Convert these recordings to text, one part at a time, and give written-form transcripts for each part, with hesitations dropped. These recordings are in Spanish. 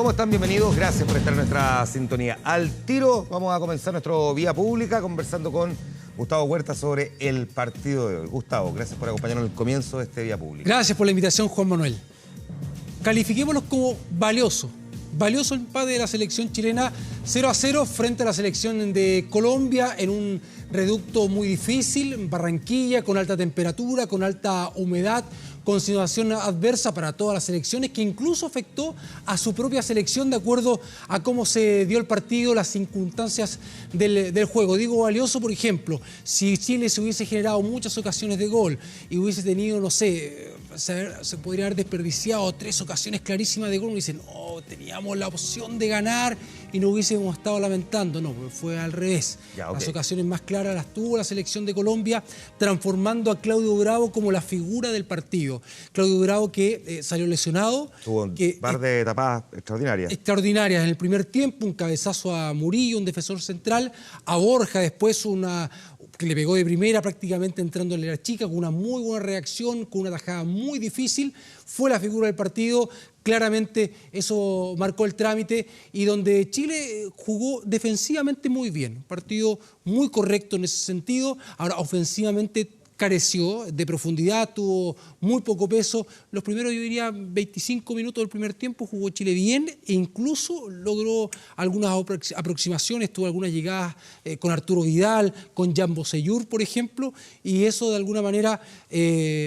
¿Cómo están? Bienvenidos. Gracias por estar en nuestra sintonía. Al tiro vamos a comenzar nuestro Vía Pública conversando con Gustavo Huerta sobre el partido de hoy. Gustavo, gracias por acompañarnos en el comienzo de este Vía Pública. Gracias por la invitación, Juan Manuel. Califiquémoslo como valioso. Valioso el empate de la selección chilena 0-0 frente a la selección de Colombia en un reducto muy difícil, en Barranquilla, con alta temperatura, con alta humedad, con situación adversa para todas las selecciones, que incluso afectó a su propia selección de acuerdo a cómo se dio el partido, las circunstancias del juego. Digo valioso, por ejemplo, si Chile se hubiese generado muchas ocasiones de gol y hubiese tenido, no sé, se podría haber desperdiciado 3 ocasiones clarísimas de gol, uno dice, no, teníamos la opción de ganar y no hubiésemos estado lamentando. No, fue al revés. Ya, okay. Las ocasiones más claras las tuvo la selección de Colombia, transformando a Claudio Bravo como la figura del partido. Claudio Bravo que salió lesionado. Tuvo un par de tapadas extraordinarias. Extraordinarias en el primer tiempo, un cabezazo a Murillo, un defensor central, a Borja después que le pegó de primera prácticamente entrando en la chica, con una muy buena reacción, con una tajada muy difícil. Fue la figura del partido. Claramente eso marcó el trámite y donde Chile jugó defensivamente muy bien. Un partido muy correcto en ese sentido. Ahora, ofensivamente careció de profundidad, tuvo muy poco peso. Los primeros, yo diría, 25 minutos del primer tiempo jugó Chile bien e incluso logró algunas aproximaciones, tuvo algunas llegadas con Arturo Vidal, con Jan Bosellur, por ejemplo, y eso de alguna manera...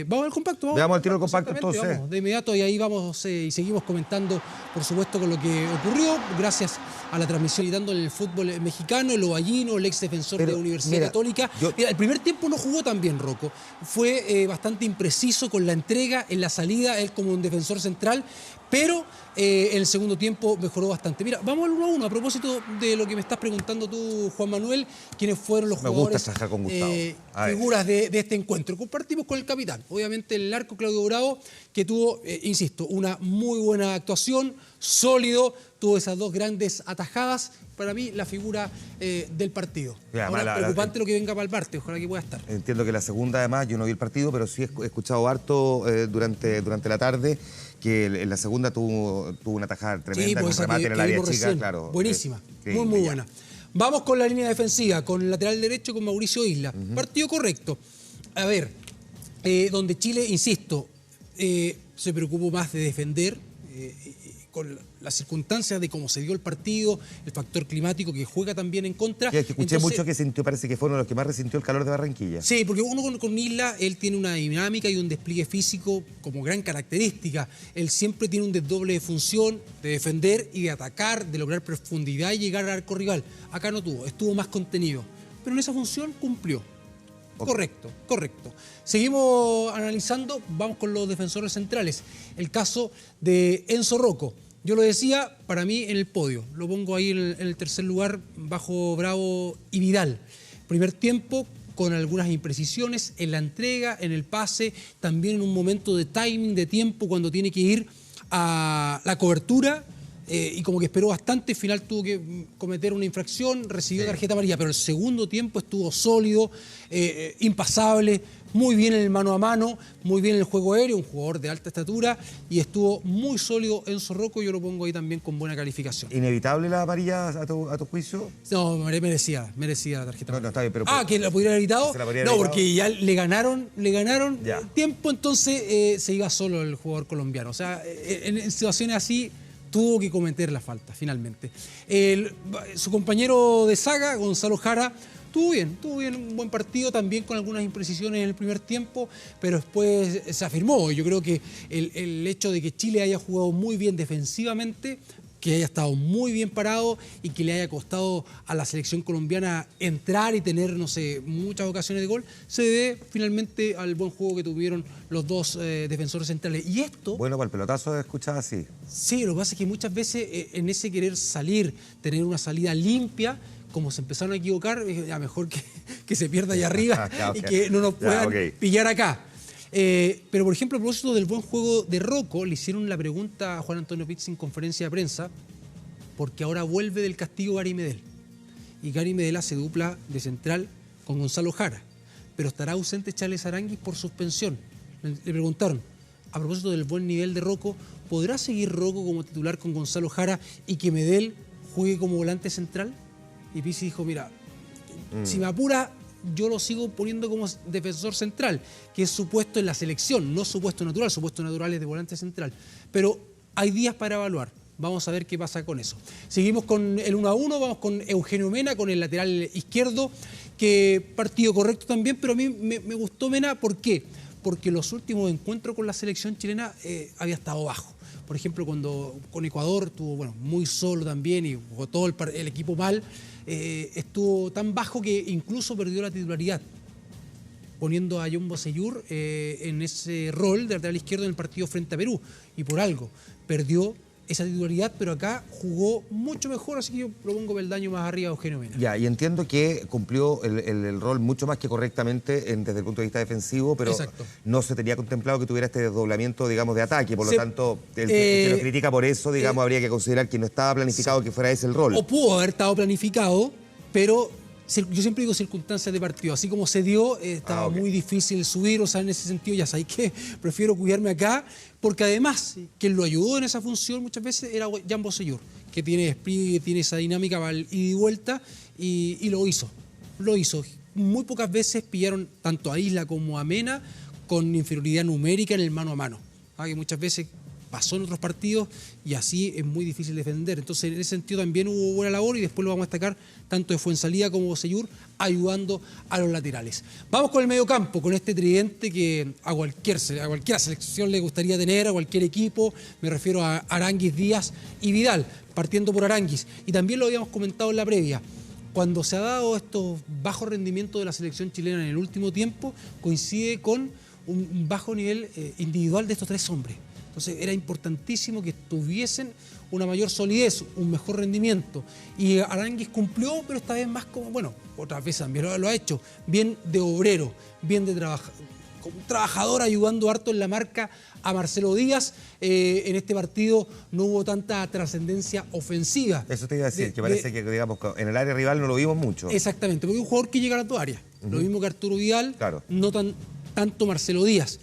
vamos al compacto. Veamos al tiro del compacto entonces. Vamos de inmediato y ahí vamos y seguimos comentando, por supuesto, con lo que ocurrió, gracias a la transmisión y dándole el fútbol mexicano, el Ovallino, el ex defensor de la Universidad Católica. Mira, el primer tiempo no jugó tan bien, Rocco. Fue bastante impreciso con la entrega, en la salida, él como un defensor central, pero en el segundo tiempo mejoró bastante. Mira, vamos al 1-1, a propósito de lo que me estás preguntando tú, Juan Manuel, quiénes fueron los jugadores, figuras de este encuentro. Compartimos con el capitán, obviamente el arco Claudio Bravo, que tuvo, insisto, una muy buena actuación, sólido, tuvo esas 2 grandes atajadas. Para mí, la figura del partido. Ya, ahora, preocupante lo que venga para el parte, ojalá que pueda estar. Entiendo que la segunda, además, yo no vi el partido, pero sí he escuchado harto durante la tarde que en la segunda tuvo una tajada tremenda, sí, pues, un remate en el área chica, recién. Claro. Buenísima, muy buena. Vamos con la línea defensiva, con el lateral derecho, con Mauricio Isla. Partido correcto. A ver, donde Chile, insisto, se preocupó más de defender, con las circunstancias de cómo se dio el partido, el factor climático que juega también en contra. Sí, es que escuché mucho que sintió, parece que fue uno de los que más resintió el calor de Barranquilla. Sí, porque uno con Isla, él tiene una dinámica y un despliegue físico como gran característica. Él siempre tiene un desdoble de función, de defender y de atacar, de lograr profundidad y llegar al arco rival. Acá no tuvo, estuvo más contenido. Pero en esa función cumplió. Okay. Correcto. Seguimos analizando, vamos con los defensores centrales. El caso de Enzo Rocco. Yo lo decía, para mí en el podio. Lo pongo ahí en el tercer lugar, bajo Bravo y Vidal. Primer tiempo, con algunas imprecisiones en la entrega, en el pase, también en un momento de timing, de tiempo, cuando tiene que ir a la cobertura. Y como que esperó bastante, al final tuvo que cometer una infracción, recibió tarjeta amarilla, pero el segundo tiempo estuvo sólido, impasable, muy bien en el mano a mano, muy bien en el juego aéreo, un jugador de alta estatura, y estuvo muy sólido Enzo Rocco, yo lo pongo ahí también con buena calificación. ¿Inevitable la amarilla a tu juicio? No, merecía la tarjeta amarilla. No, está bien, pero... ¿Que la pudiera haber evitado? No, porque ya le ganaron tiempo, entonces se iba solo el jugador colombiano. O sea, en situaciones así... tuvo que cometer la falta, finalmente. Su compañero de saga, Gonzalo Jara, tuvo bien, un buen partido, también con algunas imprecisiones en el primer tiempo, pero después se afirmó. Yo creo que el hecho de que Chile haya jugado muy bien defensivamente, que haya estado muy bien parado y que le haya costado a la selección colombiana entrar y tener, no sé, muchas ocasiones de gol, se debe finalmente al buen juego que tuvieron los 2 defensores centrales. Y esto... Bueno, para el pelotazo escuchaba así. Sí, lo que pasa es que muchas veces en ese querer salir, tener una salida limpia, como se empezaron a equivocar, ya mejor que se pierda allá arriba y que no nos puedan pillar acá. Pero, por ejemplo, a propósito del buen juego de Rocco, le hicieron la pregunta a Juan Antonio Pizzi en conferencia de prensa, porque ahora vuelve del castigo Gary Medel. Y Gary Medel hace dupla de central con Gonzalo Jara. Pero estará ausente Charles Aranguis por suspensión. Le preguntaron, a propósito del buen nivel de Rocco, ¿podrá seguir Rocco como titular con Gonzalo Jara y que Medel juegue como volante central? Y Pizzi dijo, mira, si me apura, yo lo sigo poniendo como defensor central, que es su puesto en la selección, no su puesto natural es de volante central. Pero hay días para evaluar. Vamos a ver qué pasa con eso. Seguimos con el 1-1, vamos con Eugenio Mena, con el lateral izquierdo, que partido correcto también, pero a mí me gustó Mena, ¿por qué? Porque los últimos encuentros con la selección chilena había estado bajo. Por ejemplo, cuando con Ecuador estuvo muy solo también y jugó todo el equipo mal, estuvo tan bajo que incluso perdió la titularidad, poniendo a John Bosellur en ese rol de lateral izquierdo en el partido frente a Perú. Y por algo perdió esa titularidad, pero acá jugó mucho mejor, así que yo propongo peldaño más arriba a Eugenio Mena. Ya, y entiendo que cumplió el rol mucho más que correctamente desde el punto de vista defensivo, pero Exacto. no se tenía contemplado que tuviera este desdoblamiento, digamos, de ataque. Por lo tanto, el que lo critica por eso, digamos, habría que considerar que no estaba planificado que fuera ese el rol. O pudo haber estado planificado, pero yo siempre digo circunstancias de partido. Así como se dio, estaba muy difícil subir, o sea, en ese sentido ya sabéis que prefiero cuidarme acá, porque además, quien lo ayudó en esa función muchas veces era Jan Bosellur, que tiene despliegue, que tiene esa dinámica para el ida y vuelta, y lo hizo. Lo hizo. Muy pocas veces pillaron tanto a Isla como a Mena con inferioridad numérica en el mano a mano. Que muchas veces pasó en otros partidos y así es muy difícil defender. Entonces, en ese sentido también hubo buena labor y después lo vamos a destacar tanto de Fuenzalía como Bosellur ayudando a los laterales. Vamos con el mediocampo, con este tridente que a cualquier selección le gustaría tener, a cualquier equipo. Me refiero a Aránguiz, Díaz y Vidal, partiendo por Aránguiz. Y también lo habíamos comentado en la previa. Cuando se ha dado estos bajos rendimientos de la selección chilena en el último tiempo, coincide con un bajo nivel individual de estos tres hombres. Entonces era importantísimo que tuviesen una mayor solidez, un mejor rendimiento. Y Aránguiz cumplió, pero esta vez más como, otras veces también lo ha hecho, bien de obrero, bien de como trabajador, ayudando harto en la marca a Marcelo Díaz. En este partido no hubo tanta trascendencia ofensiva. Eso te iba a decir, que parece que, digamos, en el área rival no lo vimos mucho. Exactamente, porque es un jugador que llega a tu área. Lo mismo que Arturo Vidal, claro. No tanto Marcelo Díaz.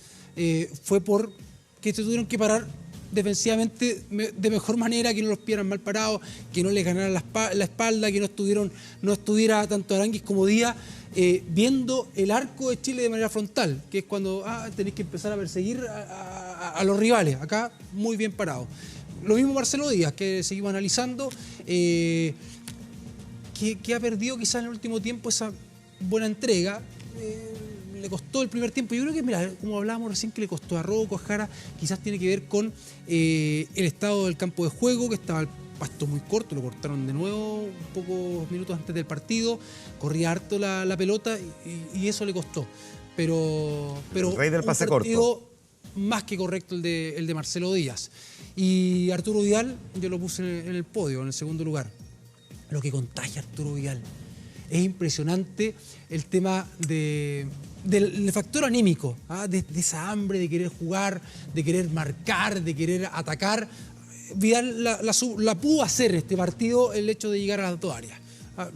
Fue por que se tuvieron que parar defensivamente de mejor manera, que no los pillaran mal parados, que no les ganaran la espalda, que no estuviera tanto Aránguiz como Díaz viendo el arco de Chile de manera frontal, que es cuando tenéis que empezar a perseguir a los rivales. Acá muy bien parado. Lo mismo Marcelo Díaz, que seguimos analizando, que ha perdido quizás en el último tiempo esa buena entrega. Le costó el primer tiempo. Yo creo que, mira, como hablábamos recién, que le costó a Rocco, a Jara, quizás tiene que ver con el estado del campo de juego, que estaba el pasto muy corto, lo cortaron de nuevo pocos minutos antes del partido, corría harto la pelota y eso le costó. Pero el rey del pase corto. Más que correcto el de Marcelo Díaz. Y Arturo Vidal, yo lo puse en el podio, en el segundo lugar. Lo que contagia Arturo Vidal. Es impresionante el tema del factor anímico, de esa hambre de querer jugar, de querer marcar, de querer atacar. Vidal la pudo hacer este partido, el hecho de llegar a las dos áreas.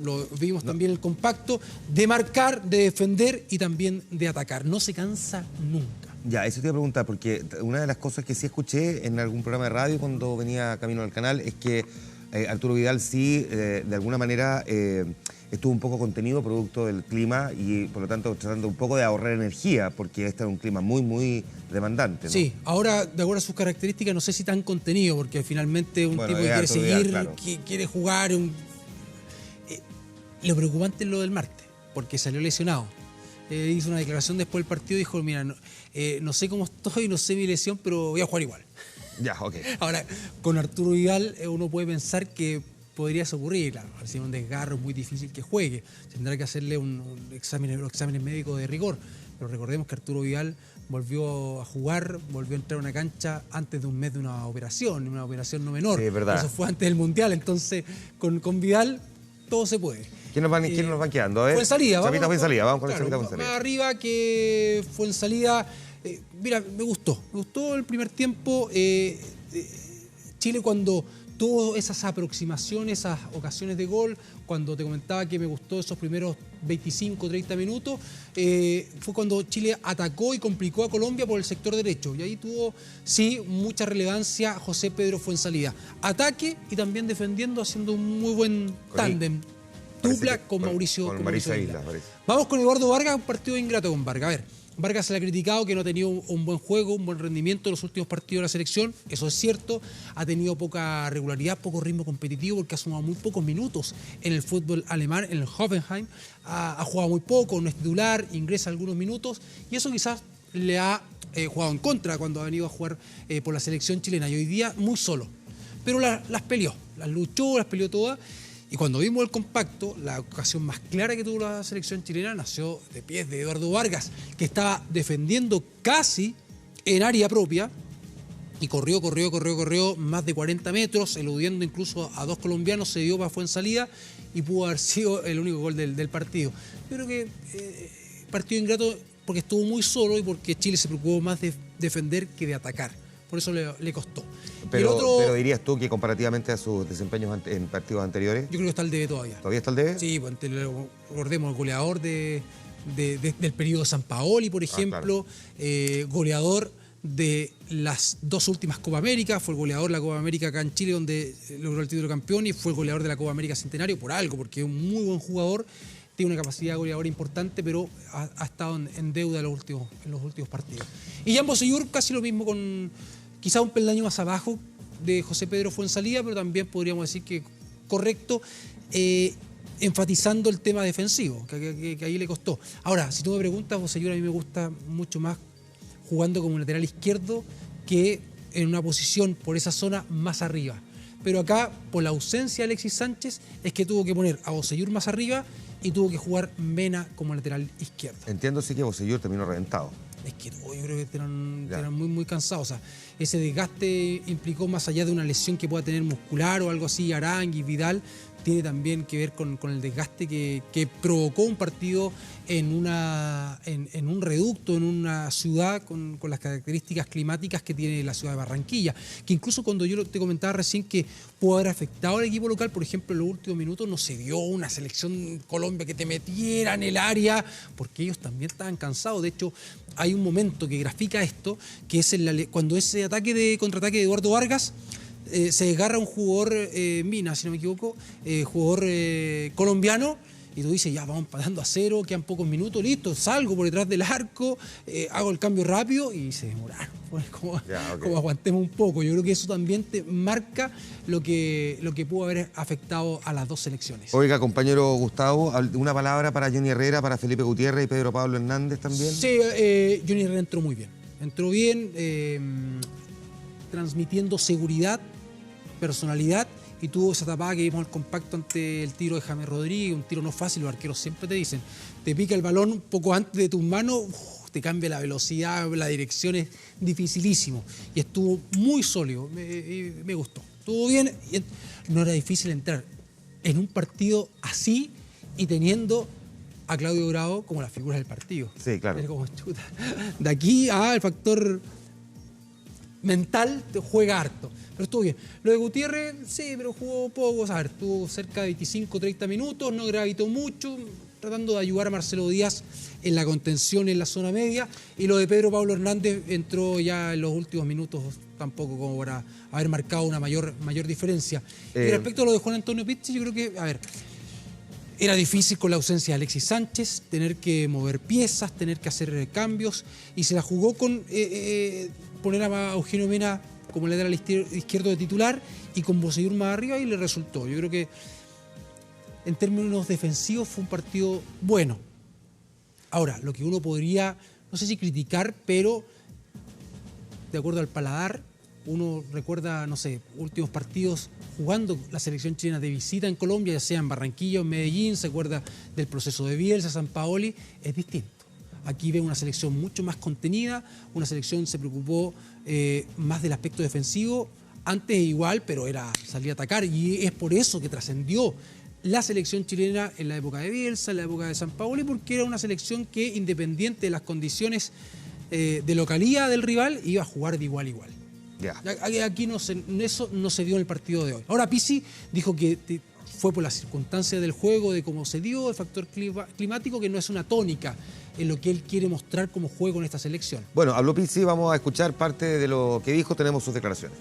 Lo vimos también el compacto de marcar, de defender y también de atacar. No se cansa nunca. Ya, eso te iba a preguntar, porque una de las cosas que sí escuché en algún programa de radio cuando venía camino al canal es que Arturo Vidal sí, de alguna manera, estuvo un poco contenido producto del clima y por lo tanto tratando un poco de ahorrar energía, porque este es un clima muy, muy demandante, ¿no? Sí, ahora, de acuerdo a sus características, no sé si tan contenido, porque finalmente es un tipo que quiere Arturo seguir, Vidal, claro. que quiere jugar. Lo preocupante es lo del martes, porque salió lesionado. Hizo una declaración después del partido y dijo, mira, no sé cómo estoy, no sé mi lesión, pero voy a jugar igual. Ya, ok. Ahora, con Arturo Vidal uno puede pensar que podría ocurrir, claro, si un desgarro es muy difícil que juegue, tendrá que hacerle unos exámenes médicos de rigor, pero recordemos que Arturo Vidal volvió a jugar, volvió a entrar a una cancha antes de un mes de una operación no menor. Sí, es verdad. Eso fue antes del Mundial, entonces con Vidal todo se puede. ¿Quiénes nos van quedando? A ver. Fuenzalía, vamos con el Chapita más Fuenzalía. arriba que Fuenzalía. Mira, me gustó el primer tiempo. Chile cuando todas esas aproximaciones, esas ocasiones de gol, cuando te comentaba que me gustó esos primeros 25, 30 minutos, fue cuando Chile atacó y complicó a Colombia por el sector derecho. Y ahí tuvo, sí, mucha relevancia José Pedro Fuenzalida. Ataque y también defendiendo, haciendo un muy buen tándem. Dupla con Mauricio Isla. Vamos con Eduardo Vargas, un partido ingrato con Vargas. A ver, Vargas se le ha criticado que no ha tenido un buen juego, un buen rendimiento en los últimos partidos de la selección. Eso es cierto. Ha tenido poca regularidad, poco ritmo competitivo porque ha sumado muy pocos minutos en el fútbol alemán, en el Hoffenheim. Ha jugado muy poco, no es titular, ingresa algunos minutos y eso quizás le ha jugado en contra cuando ha venido a jugar por la selección chilena. Y hoy día muy solo. Pero las peleó, las luchó, las peleó todas. Y cuando vimos el compacto, la ocasión más clara que tuvo la selección chilena nació de pies de Eduardo Vargas, que estaba defendiendo casi en área propia y corrió más de 40 metros, eludiendo incluso a dos colombianos, se dio para Fuenzalida y pudo haber sido el único gol del partido. Yo creo que partido ingrato porque estuvo muy solo y porque Chile se preocupó más de defender que de atacar. Por eso le costó. Pero dirías tú que comparativamente a sus desempeños en partidos anteriores... Yo creo que está al debe todavía. ¿Todavía está al debe? Sí, pues, recordemos el goleador del periodo de Sampaoli, por ejemplo, goleador de las dos últimas Copa América, fue el goleador de la Copa América acá en Chile, donde logró el título de campeón, y fue el goleador de la Copa América Centenario por algo, porque es un muy buen jugador, tiene una capacidad goleadora importante, pero ha estado en deuda en los últimos partidos. Y Jan Bosellur, casi lo mismo, con quizá un peldaño más abajo de José Pedro Fuenzalida, pero también podríamos decir que correcto, enfatizando el tema defensivo, que ahí le costó. Ahora, si tú me preguntas, Bosellur a mí me gusta mucho más jugando como lateral izquierdo que en una posición por esa zona más arriba. Pero acá, por la ausencia de Alexis Sánchez, es que tuvo que poner a Bosellur más arriba y tuvo que jugar Mena como lateral izquierdo. Entiendo sí que Bosellur terminó reventado. Es que yo creo que eran muy cansados. O sea, ese desgaste implicó, más allá de una lesión que pueda tener muscular o algo así, Arangui, Vidal, tiene también que ver con el desgaste que provocó un partido en un reducto, en una ciudad con las características climáticas que tiene la ciudad de Barranquilla. Que incluso cuando yo te comentaba recién que pudo haber afectado al equipo local, por ejemplo, en los últimos minutos no se dio una selección Colombia que te metiera en el área, porque ellos también estaban cansados. De hecho, hay un momento que grafica esto, que es cuando ese contraataque de Eduardo Vargas, se desgarra un jugador Mina, si no me equivoco, jugador colombiano, y tú dices, ya vamos empatando a 0, quedan pocos minutos, listo, salgo por detrás del arco, hago el cambio rápido y se demoraron. Como aguantemos un poco. Yo creo que eso también te marca lo que pudo haber afectado a las dos selecciones. Oiga, compañero Gustavo, una palabra para Johnny Herrera, para Felipe Gutiérrez y Pedro Pablo Hernández también. Sí, Johnny Herrera entró muy bien. Entró bien, transmitiendo seguridad, personalidad, y tuvo esa tapada que vimos al compacto ante el tiro de James Rodríguez, un tiro no fácil. Los arqueros siempre te dicen, te pica el balón un poco antes de tus manos, te cambia la velocidad, la dirección, es dificilísimo, y estuvo muy sólido, me gustó, estuvo bien. No era difícil entrar en un partido así y teniendo a Claudio Bravo como la figura del partido. Sí, claro. Es como, chuta, de aquí el factor mental te juega harto. Pero estuvo bien. Lo de Gutiérrez, sí, pero jugó poco. O sea, estuvo cerca de 25, 30 minutos, no gravitó mucho, tratando de ayudar a Marcelo Díaz en la contención en la zona media. Y lo de Pedro Pablo Hernández entró ya en los últimos minutos, tampoco como para haber marcado una mayor diferencia. Y respecto a lo de Juan Antonio Pizzi, yo creo que, era difícil con la ausencia de Alexis Sánchez, tener que mover piezas, tener que hacer cambios, y se la jugó con poner a Eugenio Mena como lateral izquierdo de titular y con Bosellur más arriba, y le resultó. Yo creo que en términos defensivos fue un partido bueno. Ahora, lo que uno podría, no sé si criticar, pero de acuerdo al paladar, uno recuerda, no sé, últimos partidos jugando la selección chilena de visita en Colombia, ya sea en Barranquilla o en Medellín, se acuerda del proceso de Bielsa, Sampaoli, es distinto. Aquí ve una selección mucho más contenida, una selección se preocupó más del aspecto defensivo, antes igual, pero era salir a atacar, y es por eso que trascendió la selección chilena en la época de Bielsa, en la época de Sampaoli, porque era una selección que, independiente de las condiciones de localía del rival, iba a jugar de igual a igual. Ya. Aquí eso no se dio en el partido de hoy. Ahora Pizzi dijo que fue por las circunstancias del juego, de cómo se dio, el factor climático, que no es una tónica en lo que él quiere mostrar como juego en esta selección. Bueno, habló Pizzi, vamos a escuchar parte de lo que dijo, tenemos sus declaraciones.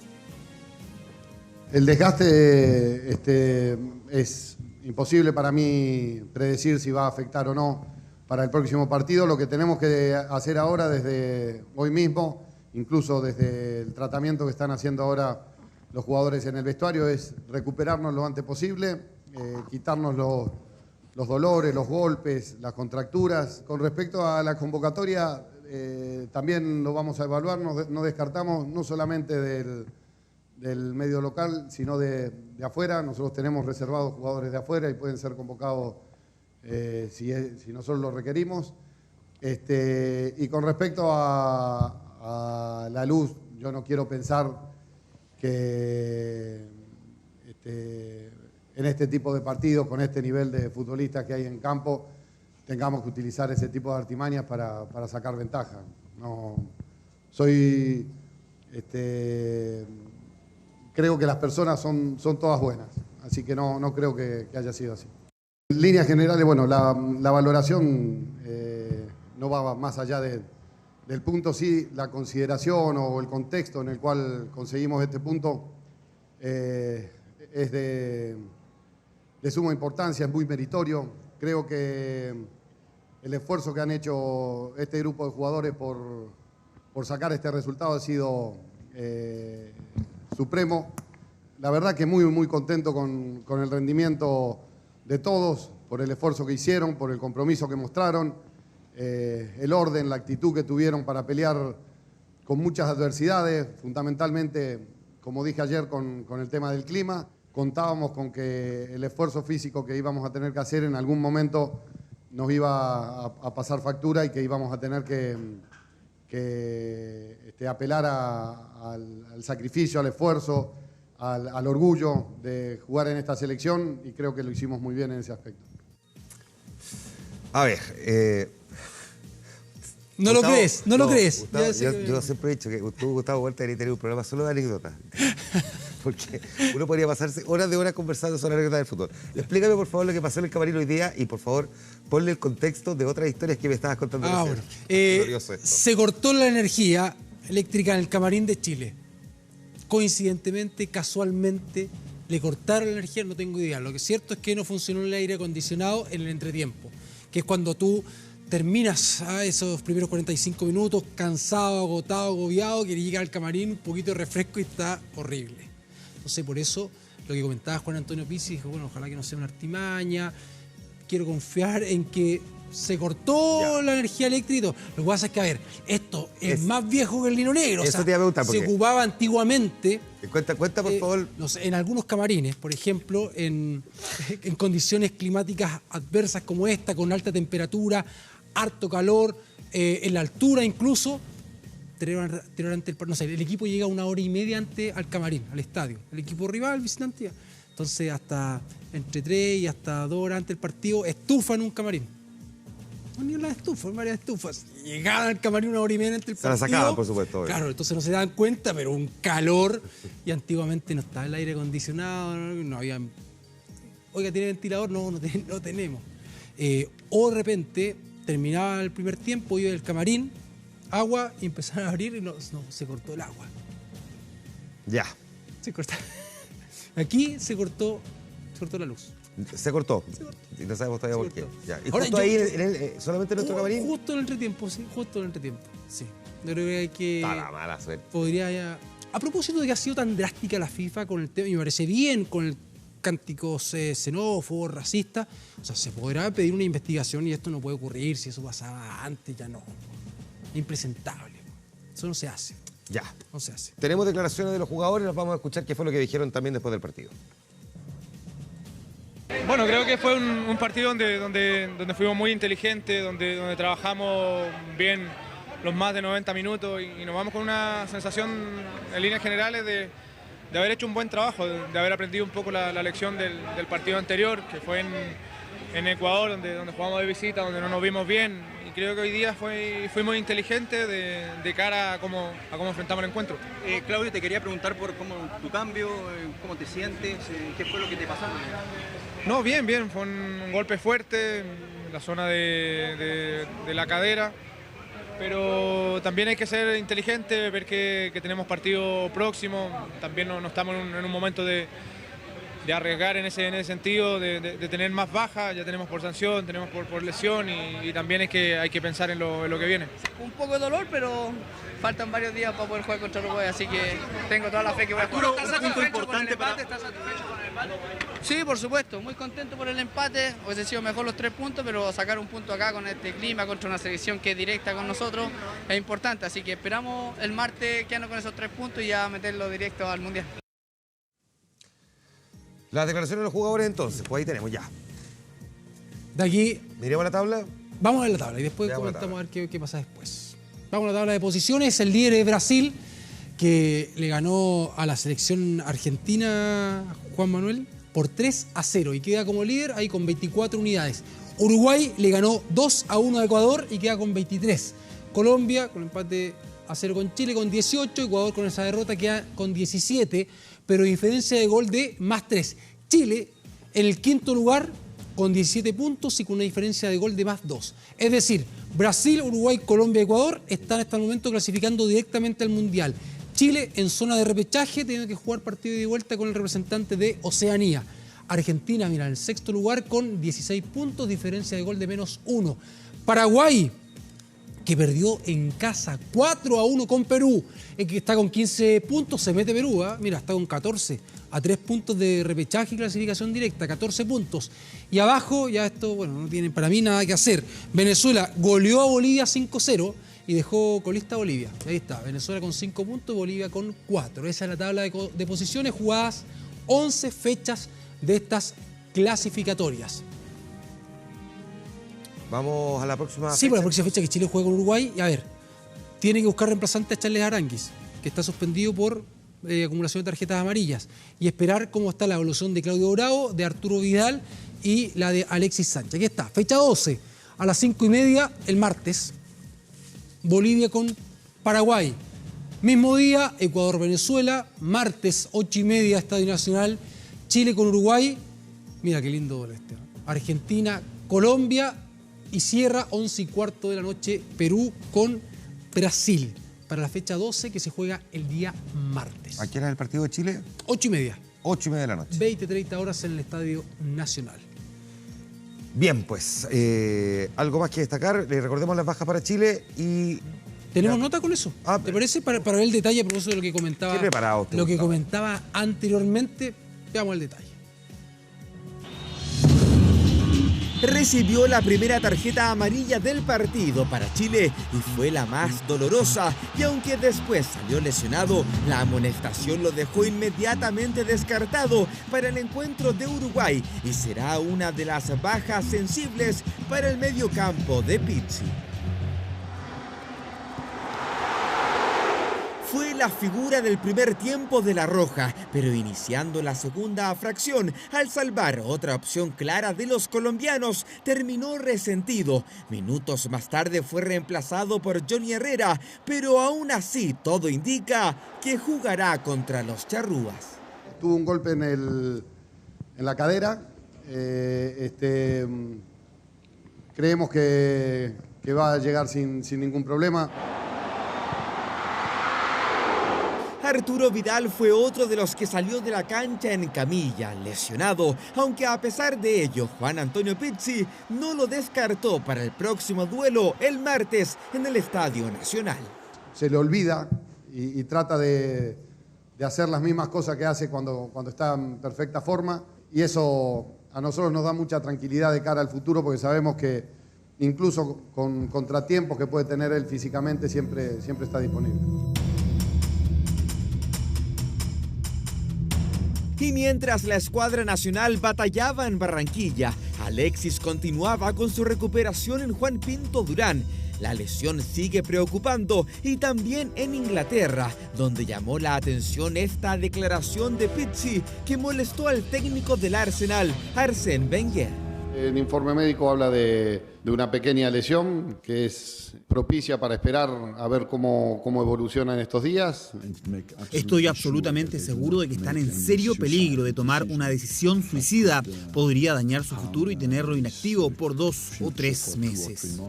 El desgaste es imposible para mí predecir si va a afectar o no para el próximo partido. Lo que tenemos que hacer ahora desde hoy mismo, incluso desde el tratamiento que están haciendo ahora los jugadores en el vestuario, es recuperarnos lo antes posible, quitarnos los dolores, los golpes, las contracturas. Con respecto a la convocatoria, también lo vamos a evaluar, no descartamos no solamente del medio local, sino de afuera. Nosotros tenemos reservados jugadores de afuera y pueden ser convocados si nosotros lo requerimos. Y con respecto a la luz, yo no quiero pensar que en este tipo de partidos, con este nivel de futbolistas que hay en campo, tengamos que utilizar ese tipo de artimañas para sacar ventaja. No, creo que las personas son todas buenas, así que no creo que haya sido así. En líneas generales, bueno, la valoración no va más allá del punto, sí, la consideración o el contexto en el cual conseguimos este punto es de suma importancia, es muy meritorio. Creo que el esfuerzo que han hecho este grupo de jugadores por sacar este resultado ha sido supremo. La verdad que muy contento con el rendimiento de todos, por el esfuerzo que hicieron, por el compromiso que mostraron, el orden, la actitud que tuvieron para pelear con muchas adversidades, fundamentalmente, como dije ayer, con el tema del clima. Contábamos con que el esfuerzo físico que íbamos a tener que hacer en algún momento nos iba a pasar factura y que íbamos a tener que apelar al sacrificio, al esfuerzo, al orgullo de jugar en esta selección, y creo que lo hicimos muy bien en ese aspecto. A ver, ¿No Gustavo, lo crees? ¿No lo crees? Gustavo, yo siempre he dicho que tú, Gustavo Huerta, debería tener un programa solo de anécdotas. Porque uno podría pasarse horas de horas conversando sobre anécdotas del fútbol. Explícame, por favor, lo que pasó en el camarín hoy día y, por favor, ponle el contexto de otras historias que me estabas contando. Bueno. Se cortó la energía eléctrica en el camarín de Chile. Coincidentemente, casualmente, le cortaron la energía, no tengo idea. Lo que es cierto es que no funcionó el aire acondicionado en el entretiempo, que es cuando tú terminas esos primeros 45 minutos cansado, agotado, agobiado, quieres llegar al camarín, un poquito de refresco y está horrible. Entonces, por eso, lo que comentaba Juan Antonio Pizzi, dijo, bueno, ojalá que no sea una artimaña, quiero confiar en que se cortó la energía eléctrica. Lo que pasa es que, a ver, esto es más viejo que el lino negro. Eso te iba a preguntar, se ocupaba antiguamente. Cuenta, por favor. No sé, en algunos camarines, por ejemplo, en condiciones climáticas adversas como esta, con alta temperatura, harto calor, en la altura incluso, el equipo llega 1 hora y media antes al camarín, al estadio. El equipo rival, visitante. Entonces, hasta entre 3 y hasta 2 horas antes del partido, estufan un camarín. No, ni las estufas, varias estufas. Llegaban al camarín 1 hora y media antes del partido. Se la sacaban, por supuesto. Claro, entonces no se daban cuenta, pero un calor. Y antiguamente no estaba el aire acondicionado, no había. Oiga, ¿tiene ventilador? No tenemos. O de repente terminaba el primer tiempo, iba del camarín, agua, y empezaron a abrir y no, se cortó el agua. Ya. Se cortó. Aquí se cortó la luz. Se cortó. Y no sabemos todavía por qué. Ya. ¿Y ahora, justo ahí, solamente en nuestro camarín? Justo en el entretiempo, sí. Justo en el entretiempo, sí. Yo creo que hay que... Para mala suerte. Podría ya... A propósito de que ha sido tan drástica la FIFA con el tema, y me parece bien, con el cánticos xenófobos, racistas, o sea, se podrá pedir una investigación y esto no puede ocurrir, si eso pasaba antes, ya no. Impresentable. Eso no se hace. Ya. No se hace. Tenemos declaraciones de los jugadores, nos vamos a escuchar qué fue lo que dijeron también después del partido. Bueno, creo que fue un partido donde fuimos muy inteligentes, donde trabajamos bien los más de 90 minutos y nos vamos con una sensación en líneas generales de haber hecho un buen trabajo, de haber aprendido un poco la lección del partido anterior, que fue en Ecuador, donde jugamos de visita, donde no nos vimos bien y creo que hoy día fuimos inteligentes de cara a cómo enfrentamos el encuentro. Claudio, te quería preguntar por tu cambio, cómo te sientes, qué fue lo que te pasó. No, bien, fue un golpe fuerte en la zona de la cadera, pero también hay que ser inteligente, ver que tenemos partido próximo, también no estamos en un momento de arriesgar en ese sentido, de tener más bajas, ya tenemos por sanción, tenemos por lesión y también hay que pensar en lo que viene. Un poco de dolor, pero faltan varios días para poder jugar contra Uruguay, así que tengo toda la fe que voy a jugar. ¿Estás satisfecho con el empate? ¿Estás satisfecho con el empate? Sí, por supuesto, muy contento por el empate, hubiese sido mejor los 3 puntos, pero sacar un punto acá con este clima, contra una selección que es directa con nosotros, es importante, así que esperamos el martes quedarnos con esos 3 puntos y ya meterlo directo al Mundial. Las declaraciones de los jugadores entonces, pues ahí tenemos ya. De aquí ¿Miremos la tabla? vamos a ver la tabla y después Veamos la comentamos a ver qué pasa después. Vamos a la tabla de posiciones. El líder es Brasil, que le ganó a la selección argentina, Juan Manuel, por 3-0 y queda como líder ahí con 24 unidades. Uruguay le ganó 2-1 a Ecuador y queda con 23. Colombia, con empate a 0 con Chile, con 18. Ecuador, con esa derrota, queda con 17, pero diferencia de gol de +3. Chile, en el quinto lugar, con 17 puntos y con una diferencia de gol de +2. Es decir, Brasil, Uruguay, Colombia y Ecuador están hasta el momento clasificando directamente al Mundial. Chile en zona de repechaje, tiene que jugar partido de vuelta con el representante de Oceanía. Argentina, mira, en el sexto lugar con 16 puntos, diferencia de gol de -1. Paraguay, que perdió en casa 4-1 con Perú, que está con 15 puntos, se mete Perú, ¿eh? Mira, está con 14, a 3 puntos de repechaje y clasificación directa, 14 puntos. Y abajo, ya esto, bueno, no tienen para mí nada que hacer. Venezuela goleó a Bolivia 5-0 y dejó colista a Bolivia. Ahí está, Venezuela con 5 puntos y Bolivia con 4. Esa es la tabla de posiciones, jugadas 11 fechas de estas clasificatorias. Vamos a la próxima Sí, fecha. por la próxima fecha que Chile juega con Uruguay. Y a ver, tiene que buscar reemplazante a Charles Aranguis, que está suspendido por acumulación de tarjetas amarillas. Y esperar cómo está la evolución de Claudio Bravo, de Arturo Vidal y la de Alexis Sánchez. Aquí está, fecha 12, a las 5:30 el martes. Bolivia con Paraguay. Mismo día, Ecuador-Venezuela. Martes, 8:30, Estadio Nacional. Chile con Uruguay. Mira qué lindo gol este. Argentina, Colombia. Y cierra 11:15 de la noche Perú con Brasil. Para la fecha 12 que se juega el día martes. ¿A qué era el partido de Chile? 8:30. 8:30 de la noche. 20-30 horas en el Estadio Nacional. Bien, pues, algo más que destacar. Le recordemos las bajas para Chile y... ¿Tenemos nota con eso? Ah, ¿Te parece? Para ver el detalle a propósito de lo que comentaba. Qué preparado usted, Lo que Gustavo. comentaba anteriormente. Veamos el detalle. Recibió la primera tarjeta amarilla del partido para Chile y fue la más dolorosa, y aunque después salió lesionado, la amonestación lo dejó inmediatamente descartado para el encuentro de Uruguay y será una de las bajas sensibles para el mediocampo de Pizzi. Fue la figura del primer tiempo de La Roja, pero iniciando la segunda fracción, al salvar otra opción clara de los colombianos, terminó resentido. Minutos más tarde fue reemplazado por Johnny Herrera, pero aún así todo indica que jugará contra los charrúas. Tuvo un golpe en la cadera. Creemos que va a llegar sin ningún problema. Arturo Vidal fue otro de los que salió de la cancha en camilla, lesionado, aunque a pesar de ello, Juan Antonio Pizzi no lo descartó para el próximo duelo el martes en el Estadio Nacional. Se le olvida y trata de hacer las mismas cosas que hace cuando está en perfecta forma, y eso a nosotros nos da mucha tranquilidad de cara al futuro, porque sabemos que incluso con contratiempos que puede tener él físicamente siempre está disponible. Y mientras la escuadra nacional batallaba en Barranquilla, Alexis continuaba con su recuperación en Juan Pinto Durán. La lesión sigue preocupando, y también en Inglaterra, donde llamó la atención esta declaración de Pizzi que molestó al técnico del Arsenal, Arsène Wenger. El informe médico habla de una pequeña lesión que es propicia para esperar a ver cómo evoluciona en estos días. Estoy absolutamente seguro de que están en serio peligro de tomar una decisión suicida. Podría dañar su futuro y tenerlo inactivo por 2 o 3 meses.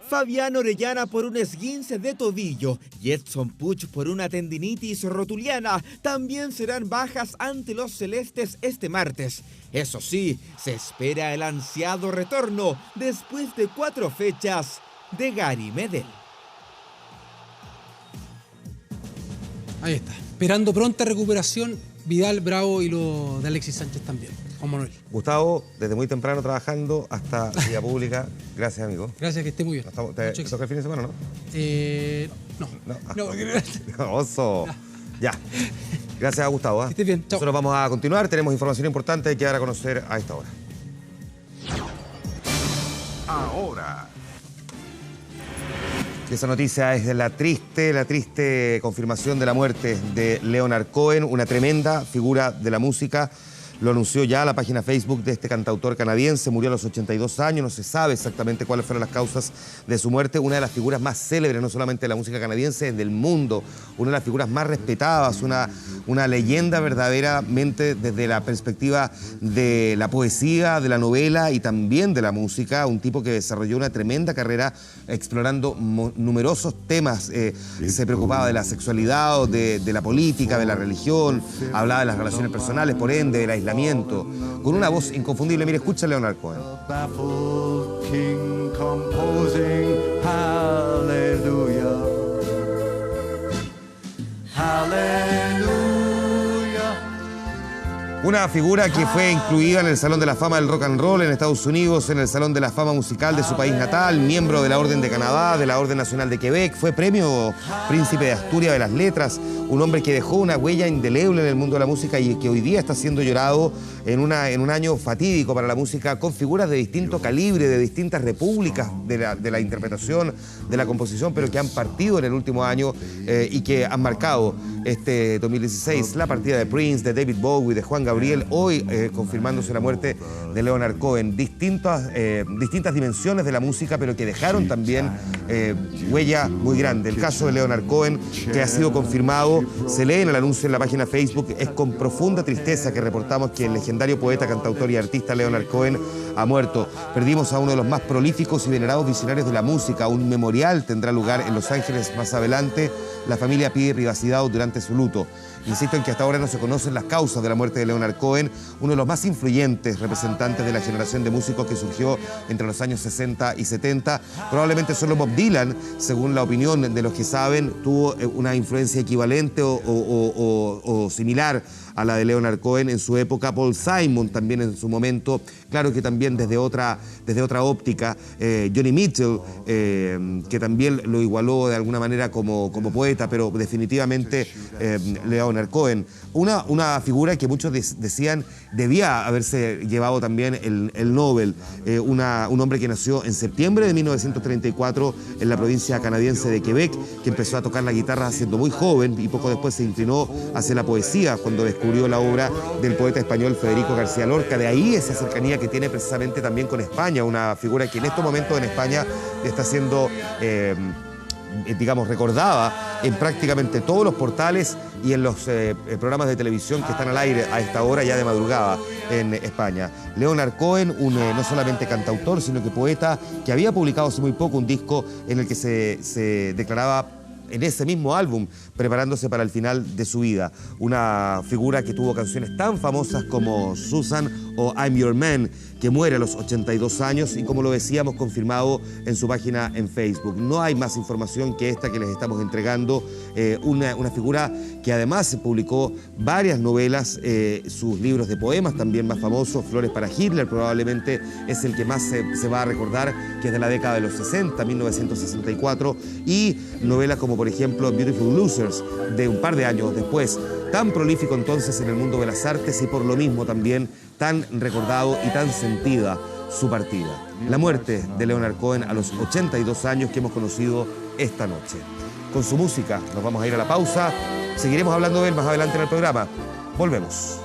Fabián Orellana por un esguince de tobillo y Edson Puch por una tendinitis rotuliana también serán bajas ante los celestes este martes. Eso sí, se espera el ansiado retorno después de 4 fechas de Gary Medel. Ahí está. Esperando pronta recuperación, Vidal, Bravo y lo de Alexis Sánchez también. Juan Manuel. Gustavo, desde muy temprano trabajando hasta vía pública. Gracias, amigo. Gracias, que esté muy bien. ¿Te toca el fin de semana, no? No. Oso. Ya. Gracias a Gustavo. Que estés bien. Chao. Nosotros vamos a continuar. Tenemos información importante que dar a conocer a esta hora. Ahora. Esa noticia es de la triste confirmación de la muerte de Leonard Cohen, una tremenda figura de la música. Lo anunció ya la página Facebook de este cantautor canadiense. Murió a los 82 años. No se sabe exactamente cuáles fueron las causas de su muerte. Una de las figuras más célebres, no solamente de la música canadiense, del mundo. Una de las figuras más respetadas. Una leyenda verdaderamente desde la perspectiva de la poesía, de la novela y también de la música. Un tipo que desarrolló una tremenda carrera explorando numerosos temas. Se preocupaba de la sexualidad, o de la política, de la religión. Hablaba de las relaciones personales, por ende, del aislamiento. Con una voz inconfundible. Mire, escucha a Leonard Cohen. Una figura que fue incluida en el Salón de la Fama del Rock and Roll en Estados Unidos, en el Salón de la Fama Musical de su país natal, miembro de la Orden de Canadá, de la Orden Nacional de Quebec, fue premio Príncipe de Asturias de las Letras, un hombre que dejó una huella indeleble en el mundo de la música y que hoy día está siendo llorado en un año fatídico para la música, con figuras de distinto calibre, de distintas repúblicas de la interpretación, de la composición, pero que han partido en el último año y que han marcado este 2016, la partida de Prince, de David Bowie, de Juan Gabriel, hoy confirmándose la muerte de Leonard Cohen. Distintas dimensiones de la música, pero que dejaron también huella muy grande. El caso de Leonard Cohen, que ha sido confirmado, se lee en el anuncio en la página Facebook. Es con profunda tristeza que reportamos que el legendario poeta, cantautor y artista Leonard Cohen ha muerto. Perdimos a uno de los más prolíficos y venerados visionarios de la música. Un memorial tendrá lugar en Los Ángeles más adelante. La familia pide privacidad durante su luto. Insisto en que hasta ahora no se conocen las causas de la muerte de Leonard Cohen, uno de los más influyentes representantes de la generación de músicos que surgió entre los años 60 y 70. Probablemente solo Bob Dylan, según la opinión de los que saben, tuvo una influencia equivalente o similar a la de Leonard Cohen en su época. Paul Simon también en su momento, claro que también desde otra óptica. Johnny Mitchell, que también lo igualó de alguna manera como poeta, pero definitivamente Leonard Cohen, una figura que muchos decían debía haberse llevado también el Nobel. Un hombre que nació en septiembre de 1934 en la provincia canadiense de Quebec, que empezó a tocar la guitarra siendo muy joven y poco después se inclinó hacia la poesía cuando descubrió la obra del poeta español Federico García Lorca. De ahí esa cercanía que tiene precisamente también con España, una figura que en estos momentos en España está siendo recordada en prácticamente todos los portales y en los programas de televisión que están al aire a esta hora ya de madrugada en España. Leonard Cohen, no solamente cantautor, sino que poeta, que había publicado hace muy poco un disco en el que se declaraba en ese mismo álbum, preparándose para el final de su vida. Una figura que tuvo canciones tan famosas como Susan o I'm Your Man, que muere a los 82 años y, como lo decíamos, confirmado en su página en Facebook. No hay más información que esta que les estamos entregando. Una figura que además publicó varias novelas, sus libros de poemas también más famosos, Flores para Hitler, probablemente es el que más se va a recordar, que es de la década de los 60, 1964, y novelas como, por ejemplo, Beautiful Losers, de un par de años después. Tan prolífico entonces en el mundo de las artes y por lo mismo también tan recordado y tan sentida su partida. La muerte de Leonard Cohen a los 82 años que hemos conocido esta noche. Con su música nos vamos a ir a la pausa. Seguiremos hablando de él más adelante en el programa. Volvemos.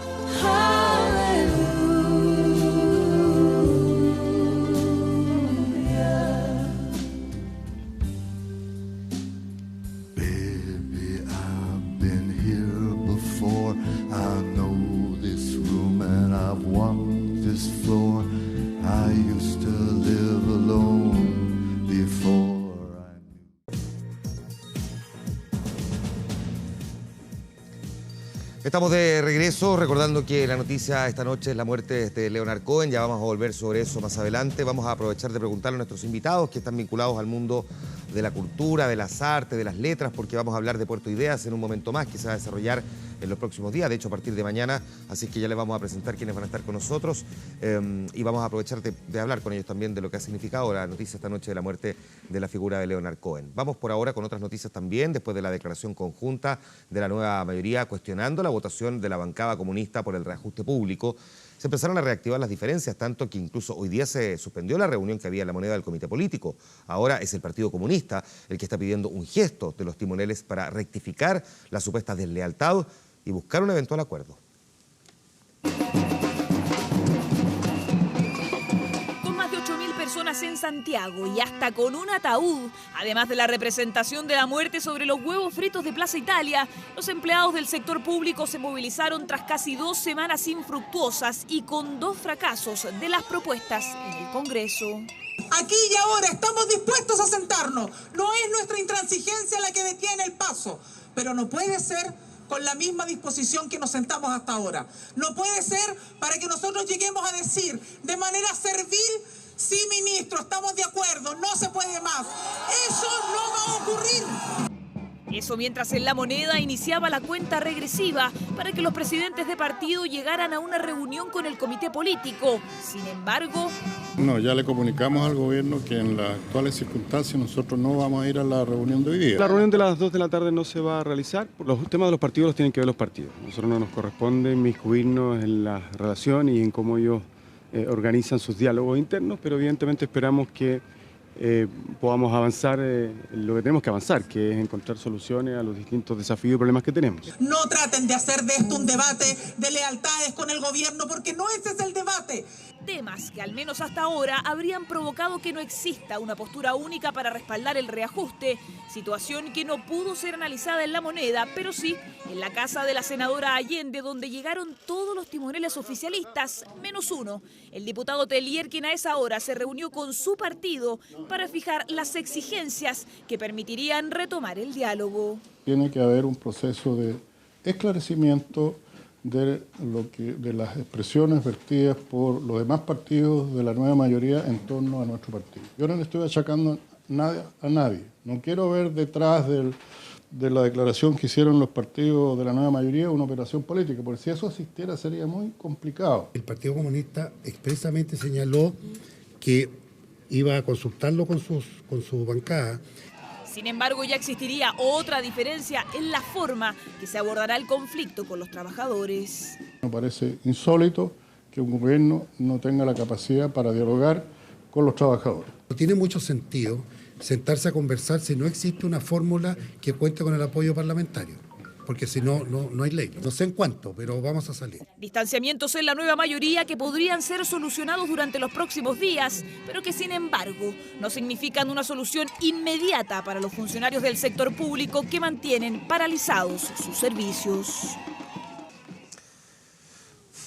Estamos de regreso, recordando que la noticia esta noche es la muerte de Leonard Cohen. Ya vamos a volver sobre eso más adelante. Vamos a aprovechar de preguntarle a nuestros invitados que están vinculados al mundo de la cultura, de las artes, de las letras, porque vamos a hablar de Puerto Ideas en un momento más que se va a desarrollar en los próximos días, de hecho a partir de mañana, así que ya les vamos a presentar quiénes van a estar con nosotros y vamos a aprovechar de hablar con ellos también de lo que ha significado la noticia esta noche de la muerte de la figura de Leonard Cohen. Vamos por ahora con otras noticias también, después de la declaración conjunta de la nueva mayoría cuestionando la votación de la bancada comunista por el reajuste público. Se empezaron a reactivar las diferencias, tanto que incluso hoy día se suspendió la reunión que había en la moneda del comité político. Ahora es el Partido Comunista el que está pidiendo un gesto de los timoneles para rectificar la supuesta deslealtad y buscar un eventual acuerdo. Con más de 8.000 personas en Santiago y hasta con un ataúd, además de la representación de la muerte sobre los huevos fritos de Plaza Italia, los empleados del sector público se movilizaron tras casi 2 semanas infructuosas y con 2 fracasos de las propuestas en el Congreso. Aquí y ahora estamos dispuestos a sentarnos. No es nuestra intransigencia la que detiene el paso, pero no puede ser con la misma disposición que nos sentamos hasta ahora. No puede ser para que nosotros lleguemos a decir de manera servil: sí, ministro, estamos de acuerdo, no se puede más. Eso no va a ocurrir. Eso mientras en La Moneda iniciaba la cuenta regresiva para que los presidentes de partido llegaran a una reunión con el comité político. Sin embargo... No, ya le comunicamos al gobierno que en las actuales circunstancias nosotros no vamos a ir a la reunión de hoy día. La reunión de las 2 de la tarde no se va a realizar. Los temas de los partidos los tienen que ver los partidos. A nosotros no nos corresponde inmiscuirnos en la relación y en cómo ellos organizan sus diálogos internos, pero evidentemente esperamos que podamos avanzar lo que tenemos que avanzar, que es encontrar soluciones a los distintos desafíos y problemas que tenemos. No traten de hacer de esto un debate de lealtades con el gobierno, porque no ese es el debate. Temas que al menos hasta ahora habrían provocado que no exista una postura única para respaldar el reajuste, situación que no pudo ser analizada en La Moneda, pero sí en la casa de la senadora Allende, donde llegaron todos los timoneles oficialistas, menos uno, el diputado Tellier, quien a esa hora se reunió con su partido para fijar las exigencias que permitirían retomar el diálogo. Tiene que haber un proceso de esclarecimiento de las expresiones vertidas por los demás partidos de la nueva mayoría en torno a nuestro partido. Yo no le estoy achacando a nadie. No quiero ver detrás de la declaración que hicieron los partidos de la nueva mayoría una operación política, porque si eso existiera sería muy complicado. El Partido Comunista expresamente señaló que iba a consultarlo con su bancada. Sin embargo, ya existiría otra diferencia en la forma que se abordará el conflicto con los trabajadores. Me parece insólito que un gobierno no tenga la capacidad para dialogar con los trabajadores. No tiene mucho sentido sentarse a conversar si no existe una fórmula que cuente con el apoyo parlamentario, porque si no, no hay ley. No sé en cuánto, pero vamos a salir. Distanciamientos en la nueva mayoría que podrían ser solucionados durante los próximos días, pero que sin embargo no significan una solución inmediata para los funcionarios del sector público que mantienen paralizados sus servicios.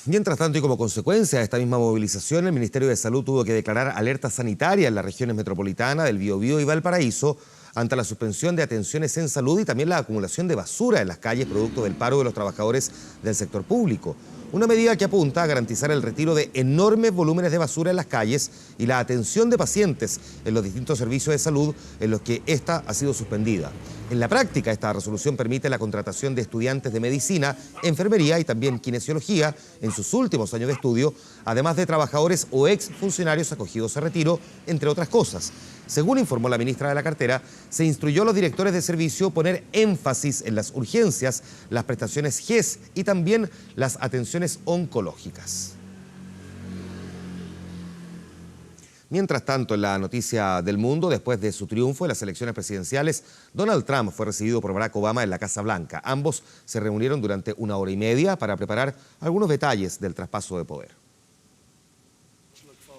Mientras tanto, y como consecuencia de esta misma movilización, el Ministerio de Salud tuvo que declarar alerta sanitaria en las regiones metropolitanas del Biobío y Valparaíso ante la suspensión de atenciones en salud y también la acumulación de basura en las calles producto del paro de los trabajadores del sector público. Una medida que apunta a garantizar el retiro de enormes volúmenes de basura en las calles y la atención de pacientes en los distintos servicios de salud en los que esta ha sido suspendida. En la práctica, esta resolución permite la contratación de estudiantes de medicina, enfermería y también kinesiología en sus últimos años de estudio, además de trabajadores o exfuncionarios acogidos a retiro, entre otras cosas. Según informó la ministra de la cartera, se instruyó a los directores de servicio poner énfasis en las urgencias, las prestaciones GES y también las atenciones oncológicas. Mientras tanto, en la noticia del mundo, después de su triunfo en las elecciones presidenciales, Donald Trump fue recibido por Barack Obama en la Casa Blanca. Ambos se reunieron durante 1 hora y media para preparar algunos detalles del traspaso de poder.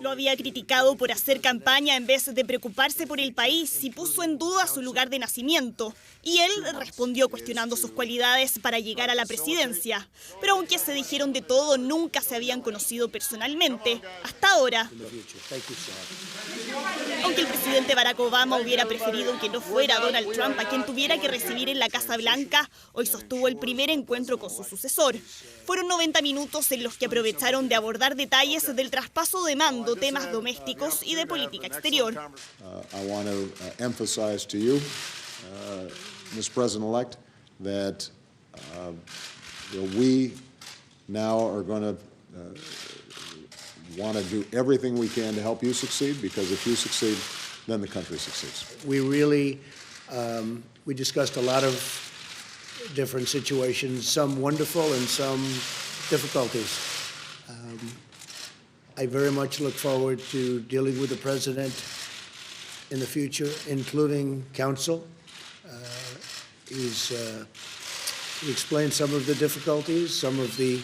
Lo había criticado por hacer campaña en vez de preocuparse por el país y puso en duda su lugar de nacimiento. Y él respondió cuestionando sus cualidades para llegar a la presidencia. Pero aunque se dijeron de todo, nunca se habían conocido personalmente, hasta ahora. Aunque el presidente Barack Obama hubiera preferido que no fuera Donald Trump a quien tuviera que recibir en la Casa Blanca, hoy sostuvo el primer encuentro con su sucesor. Fueron 90 minutos en los que aprovecharon de abordar detalles del traspaso de mando, temas domésticos y de política exterior. I want to emphasize to you, Ms. President-elect, that we now are going to want to do everything we can to help you succeed, because if you succeed, then the country succeeds. We really, we discussed a lot of different situations, some wonderful and some difficulties. I very much look forward to dealing with the president in the future, including counsel. He explained some of the difficulties, some of the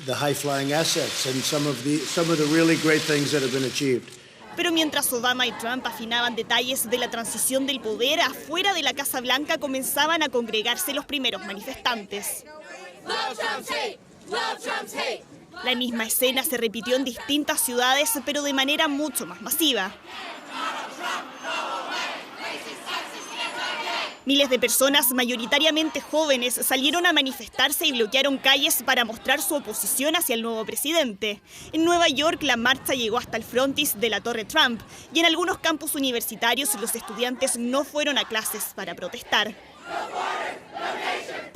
high-flying assets, and some of the really great things that have been achieved. Pero mientras Obama y Trump afinaban detalles de la transición del poder, afuera de la Casa Blanca comenzaban a congregarse los primeros manifestantes. La misma escena se repitió en distintas ciudades, pero de manera mucho más masiva. Miles de personas, mayoritariamente jóvenes, salieron a manifestarse y bloquearon calles para mostrar su oposición hacia el nuevo presidente. En Nueva York, la marcha llegó hasta el frontis de la Torre Trump y en algunos campus universitarios los estudiantes no fueron a clases para protestar.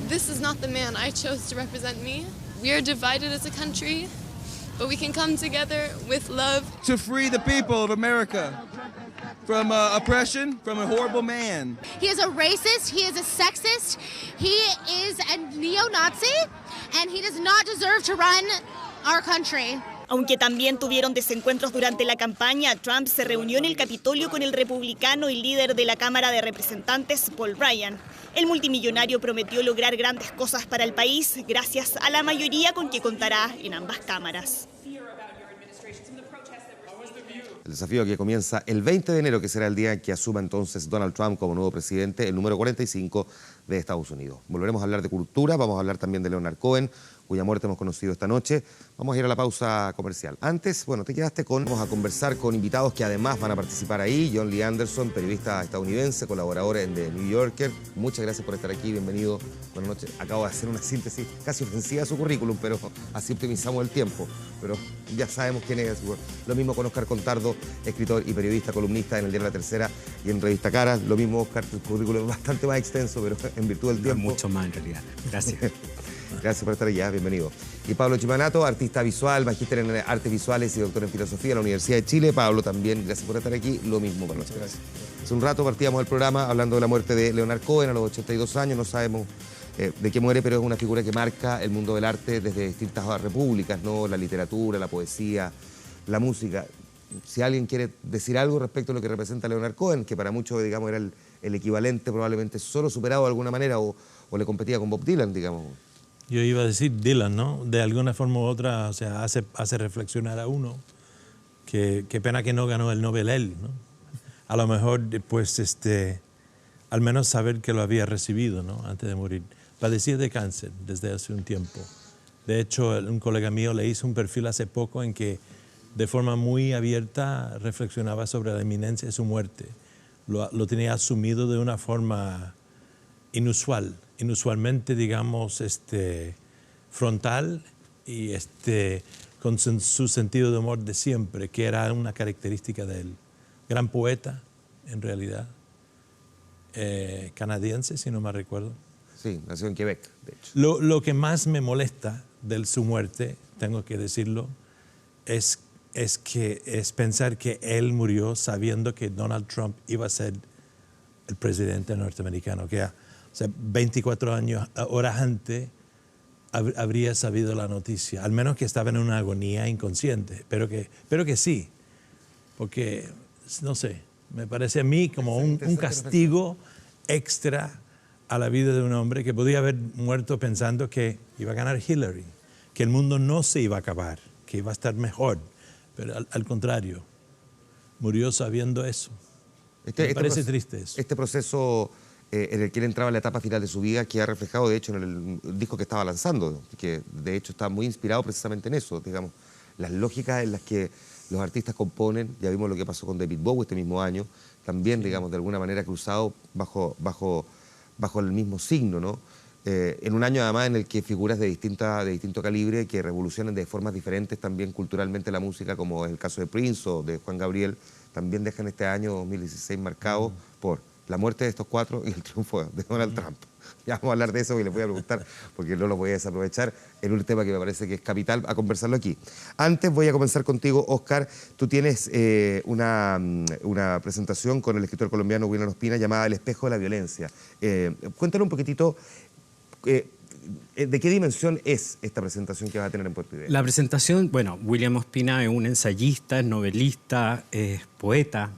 This is not the man I chose to represent me. We are divided as a country, but we can come together with love. To free the people of America from oppression, from a horrible man. He is a racist, he is a sexist, he is a neo-Nazi, and he does not deserve to run our country. Aunque también tuvieron desencuentros durante la campaña, Trump se reunió en el Capitolio con el republicano y líder de la Cámara de Representantes, Paul Ryan. El multimillonario prometió lograr grandes cosas para el país gracias a la mayoría con que contará en ambas cámaras. El desafío que comienza el 20 de enero, que será el día en que asuma entonces Donald Trump como nuevo presidente, el número 45 de Estados Unidos. Volveremos a hablar de cultura, vamos a hablar también de Leonard Cohen, cuya muerte hemos conocido esta noche. Vamos a ir a la pausa comercial. Antes, bueno, te quedaste con... Vamos a conversar con invitados que además van a participar ahí. John Lee Anderson, periodista estadounidense, colaborador en The New Yorker. Muchas gracias por estar aquí, bienvenido. Buenas noches. Acabo de hacer una síntesis casi ofensiva de su currículum, pero así optimizamos el tiempo. Pero ya sabemos quién es. Lo mismo con Oscar Contardo, escritor y periodista, columnista en el Diario La Tercera y en Revista Caras. Lo mismo, Oscar, tu currículum es bastante más extenso, pero en virtud del tiempo... Mucho más, en realidad. Gracias. Gracias por estar allá, bienvenido. Y Pablo Chimanato, artista visual, magíster en artes visuales y doctor en filosofía en la Universidad de Chile. Pablo, también, gracias por estar aquí. Lo mismo para nosotros. Gracias. Hace un rato partíamos del programa hablando de la muerte de Leonard Cohen a los 82 años. No sabemos de qué muere, pero es una figura que marca el mundo del arte desde distintas repúblicas, ¿no? La literatura, la poesía, la música. Si alguien quiere decir algo respecto a lo que representa Leonard Cohen, que para muchos, digamos, era el equivalente, probablemente solo superado de alguna manera, o le competía con Bob Dylan, digamos. Yo iba a decir Dylan, ¿no? De alguna forma u otra, o sea, hace reflexionar a uno. Qué pena que no ganó el Nobel él, ¿no? A lo mejor, pues, al menos saber que lo había recibido, ¿no? Antes de morir. Padecía de cáncer desde hace un tiempo. De hecho, un colega mío le hizo un perfil hace poco en que de forma muy abierta reflexionaba sobre la inminencia de su muerte. Lo tenía asumido de una forma inusualmente, digamos, frontal y con su sentido de humor de siempre, que era una característica de él. Gran poeta, en realidad, canadiense, si no me recuerdo. Sí, nació en Quebec, de hecho. Lo que más me molesta de su muerte, tengo que decirlo, es pensar que él murió sabiendo que Donald Trump iba a ser el presidente norteamericano, que o sea, 24 horas antes habría sabido la noticia, al menos que estaba en una agonía inconsciente, pero que sí, porque, no sé, me parece a mí como un castigo extra a la vida de un hombre que podía haber muerto pensando que iba a ganar Hillary, que el mundo no se iba a acabar, que iba a estar mejor, pero al contrario, murió sabiendo eso. Me parece triste eso. Este proceso en el que él entraba en la etapa final de su vida, que ha reflejado de hecho en el disco que estaba lanzando, que de hecho está muy inspirado precisamente en eso, digamos, las lógicas en las que los artistas componen. Ya vimos lo que pasó con David Bowie este mismo año, también, digamos, de alguna manera cruzado bajo el mismo signo, ¿no? En un año además en el que figuras de distinto calibre que revolucionan de formas diferentes también culturalmente la música, como es el caso de Prince o de Juan Gabriel, también dejan este año 2016 marcado por la muerte de estos cuatro y el triunfo de Donald Trump. Ya vamos a hablar de eso y les voy a preguntar, porque no lo voy a desaprovechar, en un tema que me parece que es capital a conversarlo aquí. Antes voy a comenzar contigo, Oscar. Tú tienes una presentación con el escritor colombiano William Ospina llamada El espejo de la violencia. Cuéntanos un poquitito de qué dimensión es esta presentación que vas a tener en Puerto Ideas. La presentación, bueno, William Ospina es un ensayista, es novelista, es poeta,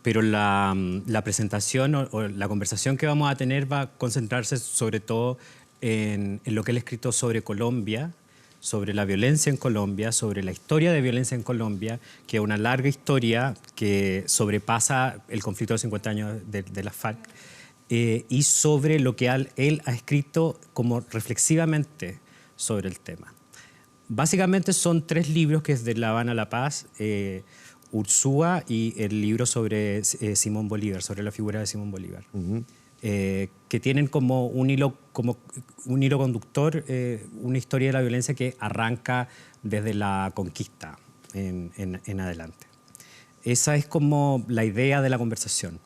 pero la presentación o la conversación que vamos a tener va a concentrarse sobre todo en lo que él ha escrito sobre Colombia, sobre la violencia en Colombia, sobre la historia de violencia en Colombia, que es una larga historia que sobrepasa el conflicto de los 50 años de la FARC, y sobre lo que él ha escrito como reflexivamente sobre el tema. Básicamente son 3 libros, que es de La Habana a La Paz, Ursúa y el libro sobre Simón Bolívar, sobre la figura de Simón Bolívar, que tienen como un hilo conductor una historia de la violencia que arranca desde la conquista en adelante. Esa es como la idea de la conversación.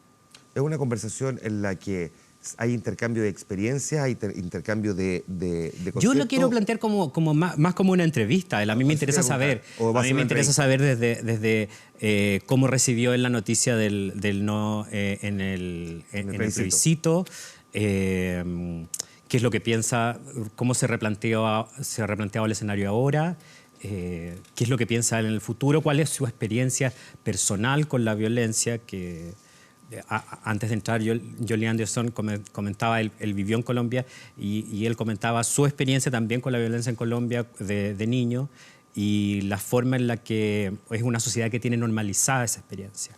Es una conversación en la que hay intercambio de experiencias, hay intercambio de conceptos. Yo lo quiero plantear más como una entrevista. A mí me interesa saber, desde cómo recibió él la noticia del no en el plebiscito, qué es lo que piensa, cómo se ha replanteado el escenario ahora, qué es lo que piensa él en el futuro, cuál es su experiencia personal con la violencia que... Antes de entrar, Jolie Anderson comentaba, él vivió en Colombia y él comentaba su experiencia también con la violencia en Colombia de niño y la forma en la que es una sociedad que tiene normalizada esa experiencia.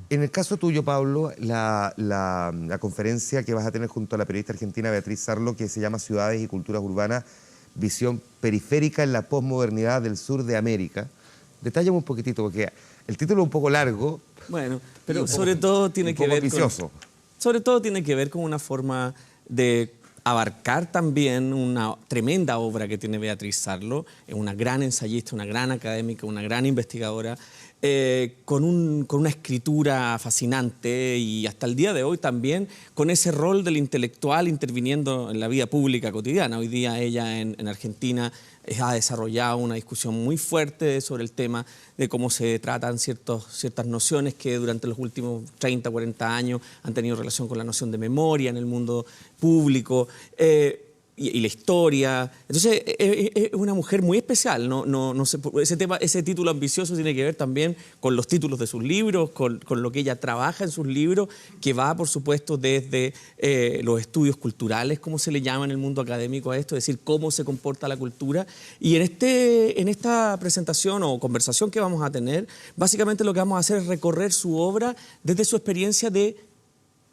En el caso tuyo, Pablo, la conferencia que vas a tener junto a la periodista argentina Beatriz Sarlo, que se llama Ciudades y Culturas Urbanas, visión periférica en la posmodernidad del sur de América. Detállame un poquitito, porque el título es un poco largo. Bueno, pero sobre todo tiene que ver con una forma de abarcar también una tremenda obra que tiene Beatriz Sarlo, una gran ensayista, una gran académica, una gran investigadora, con una escritura fascinante y hasta el día de hoy también con ese rol del intelectual interviniendo en la vida pública cotidiana. Hoy día ella en Argentina ha desarrollado una discusión muy fuerte sobre el tema de cómo se tratan ciertas nociones que durante los últimos 30, 40 años han tenido relación con la noción de memoria en el mundo público. Y la historia. Entonces es una mujer muy especial. No sé, ese título ambicioso tiene que ver también con los títulos de sus libros, con lo que ella trabaja en sus libros, que va, por supuesto, desde los estudios culturales, como se le llama en el mundo académico a esto, es decir, cómo se comporta la cultura. Y en esta presentación o conversación que vamos a tener, básicamente lo que vamos a hacer es recorrer su obra desde su experiencia de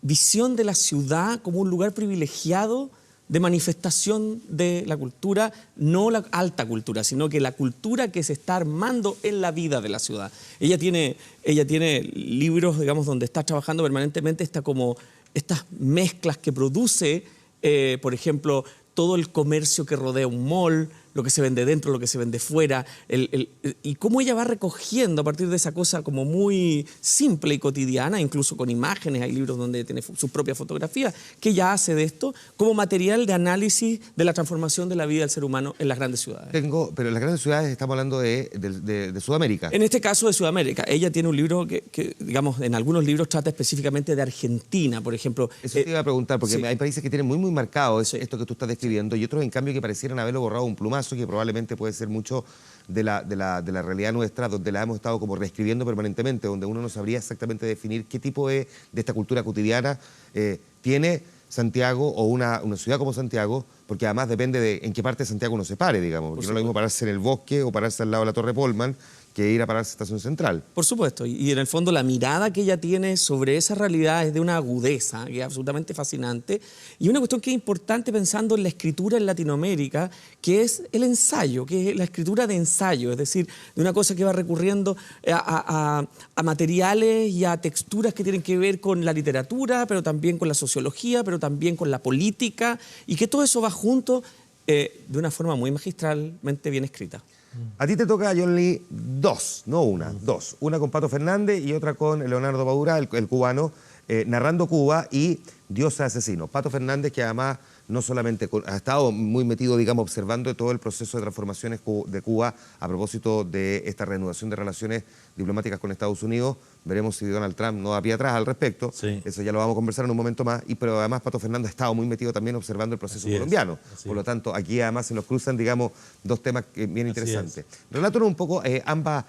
visión de la ciudad como un lugar privilegiado de manifestación de la cultura, no la alta cultura, sino que la cultura que se está armando en la vida de la ciudad. Ella tiene libros, digamos, donde está trabajando permanentemente estas mezclas que produce, por ejemplo, todo el comercio que rodea un mall, lo que se vende dentro, lo que se vende fuera, y cómo ella va recogiendo a partir de esa cosa como muy simple y cotidiana, incluso con imágenes, hay libros donde tiene sus propias fotografías, que ella hace de esto como material de análisis de la transformación de la vida del ser humano en las grandes ciudades. Pero en las grandes ciudades estamos hablando de Sudamérica. En este caso de Sudamérica. Ella tiene un libro que, digamos, en algunos libros trata específicamente de Argentina, por ejemplo. Eso te iba a preguntar, porque hay países que tienen muy, muy marcado esto que tú estás describiendo, y otros, en cambio, que parecieran haberlo borrado un plumazo, que probablemente puede ser mucho de la realidad nuestra, donde la hemos estado como reescribiendo permanentemente, donde uno no sabría exactamente definir qué tipo de esta cultura cotidiana tiene Santiago o una ciudad como Santiago, porque además depende de en qué parte de Santiago uno se pare, digamos, porque no es lo mismo pararse en el bosque o pararse al lado de la Torre Polman que ir a pararse a Estación Central. Por supuesto, y en el fondo la mirada que ella tiene sobre esa realidad es de una agudeza que es absolutamente fascinante, y una cuestión que es importante pensando en la escritura en Latinoamérica, que es el ensayo, que es la escritura de ensayo, es decir, de una cosa que va recurriendo a materiales y a texturas que tienen que ver con la literatura, pero también con la sociología, pero también con la política, y que todo eso va junto de una forma muy magistralmente bien escrita. A ti te toca, John Lee, dos, no una, dos. Una con Pato Fernández y otra con Leonardo Padura, el cubano, narrando Cuba y Diosa Asesino. Pato Fernández, que además no solamente ha estado muy metido, digamos, observando todo el proceso de transformaciones de Cuba a propósito de esta reanudación de relaciones diplomáticas con Estados Unidos. Veremos si Donald Trump no da pie atrás al respecto. Sí. Eso ya lo vamos a conversar en un momento más. Pero además Pato Fernández ha estado muy metido también observando el proceso colombiano. Por lo tanto, aquí además se nos cruzan, digamos, dos temas bien interesantes. Relátanos un poco ambas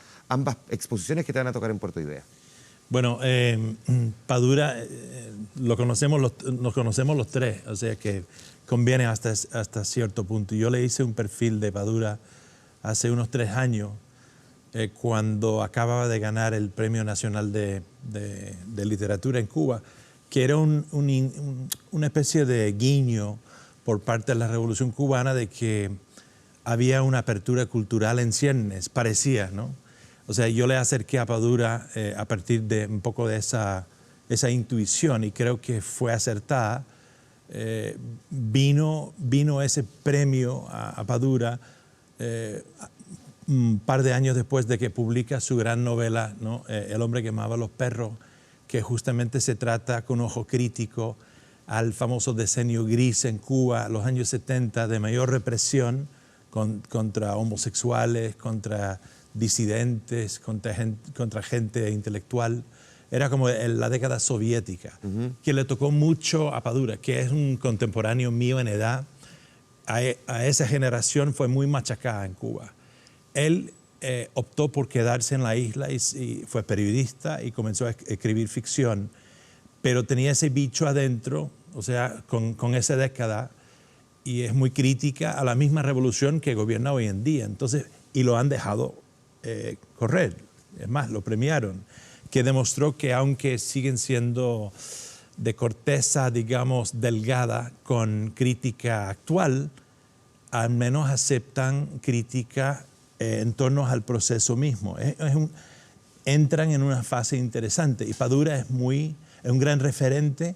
exposiciones que te van a tocar en Puerto Idea. Bueno, Padura, nos conocemos los tres, o sea que conviene hasta cierto punto. Yo le hice un perfil de Padura hace unos 3 años, cuando acababa de ganar el Premio Nacional de Literatura en Cuba, que era una especie de guiño por parte de la Revolución Cubana de que había una apertura cultural en ciernes, parecía, ¿no? O sea, yo le acerqué a Padura a partir de un poco de esa intuición, y creo que fue acertada. Vino ese premio a Padura un par de años después de que publica su gran novela, ¿no? El hombre que amaba a los perros, que justamente se trata con ojo crítico al famoso decenio gris en Cuba, los años 70, de mayor represión contra homosexuales, contra disidentes, contra gente intelectual. Era como la década soviética, que le tocó mucho a Padura, que es un contemporáneo mío en edad. A esa generación fue muy machacada en Cuba. Él optó por quedarse en la isla y fue periodista y comenzó a escribir ficción, pero tenía ese bicho adentro, o sea, con esa década, y es muy crítica a la misma revolución que gobierna hoy en día. Entonces, y lo han dejado correr, es más, lo premiaron, que demostró que aunque siguen siendo de corteza, digamos, delgada, con crítica actual, al menos aceptan crítica en torno al proceso mismo. Entran en una fase interesante, y Padura es un gran referente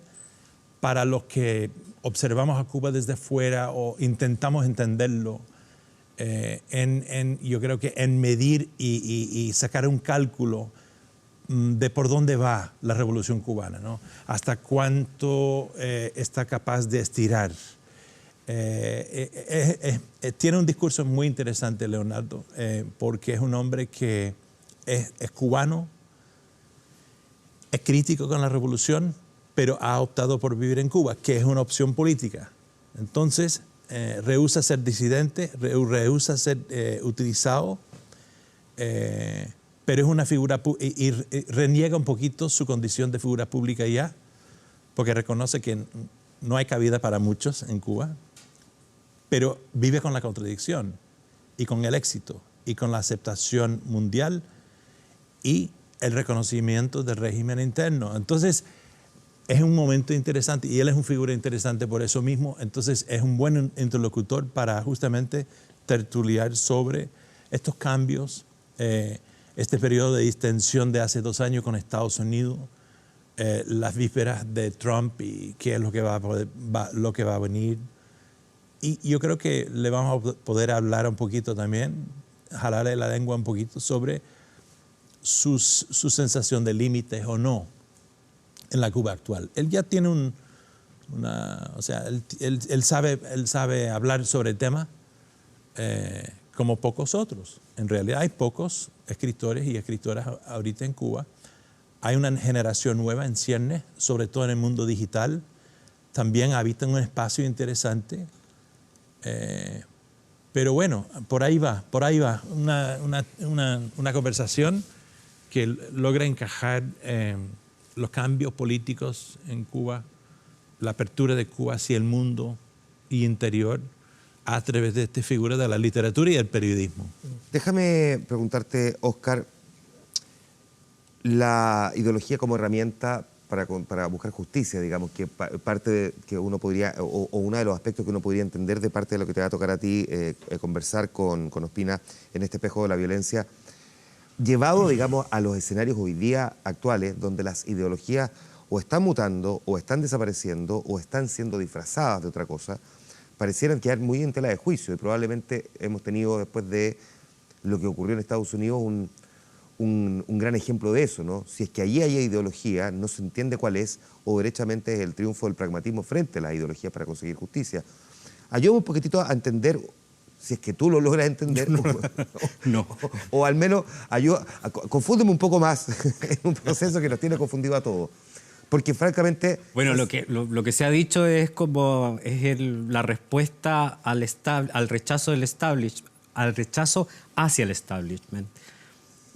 para los que observamos a Cuba desde fuera o intentamos entenderlo. Yo creo que en medir y sacar un cálculo de por dónde va la revolución cubana, ¿no? Hasta cuánto está capaz de estirar. Tiene un discurso muy interesante, Leonardo, porque es un hombre que es cubano, es crítico con la revolución, pero ha optado por vivir en Cuba, que es una opción política. Entonces, rehúsa ser disidente, rehúsa ser utilizado, pero es una figura y reniega un poquito su condición de figura pública ya, porque reconoce que no hay cabida para muchos en Cuba, pero vive con la contradicción y con el éxito y con la aceptación mundial y el reconocimiento del régimen interno. Entonces, es un momento interesante, y él es una figura interesante por eso mismo. Entonces es un buen interlocutor para justamente tertuliar sobre estos cambios, este periodo de distensión de hace 2 años con Estados Unidos, las vísperas de Trump y qué es lo que va a venir. Y yo creo que le vamos a poder hablar un poquito también, jalarle la lengua un poquito sobre su sensación de límites o no en la Cuba actual. Él ya tiene él sabe hablar sobre el tema como pocos otros. En realidad hay pocos escritores y escritoras ahorita en Cuba. Hay una generación nueva en ciernes, sobre todo en el mundo digital. También habitan un espacio interesante. Pero bueno, por ahí va una conversación que logra encajar los cambios políticos en Cuba, la apertura de Cuba hacia el mundo y interior, a través de esta figura de la literatura y el periodismo. Déjame preguntarte, Óscar, la ideología como herramienta para buscar justicia, digamos, que parte de que uno podría, o uno de los aspectos que uno podría entender de parte de lo que te va a tocar a ti conversar con Ospina en este espejo de la violencia, llevado, digamos, a los escenarios hoy día actuales, donde las ideologías o están mutando, o están desapareciendo, o están siendo disfrazadas de otra cosa, parecieran quedar muy en tela de juicio, y probablemente hemos tenido, después de lo que ocurrió en Estados Unidos, un gran ejemplo de eso, ¿no? Si es que allí hay ideología, no se entiende cuál es, o derechamente es el triunfo del pragmatismo frente a las ideologías para conseguir justicia. Ayúdame un poquitito a entender, si es que tú lo logras entender, no. O al menos confúndeme un poco más en un proceso que nos tiene confundido a todos. Porque francamente... Bueno, lo que se ha dicho es como la respuesta al rechazo del establishment, al rechazo hacia el establishment.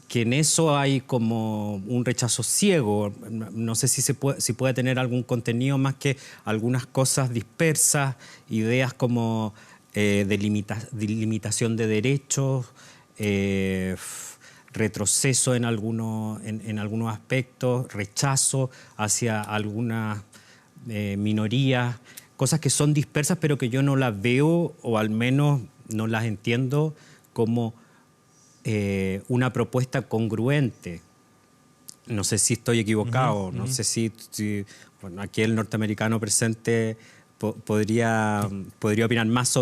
Que en eso hay como un rechazo ciego. No sé si puede tener algún contenido más que algunas cosas dispersas, ideas como limitación de derechos, retroceso en algunos aspectos, rechazo hacia algunas minorías, cosas que son dispersas pero que yo no las veo, o al menos no las entiendo como una propuesta congruente. No sé si estoy equivocado, no sé si bueno, aquí el norteamericano presente podría opinar más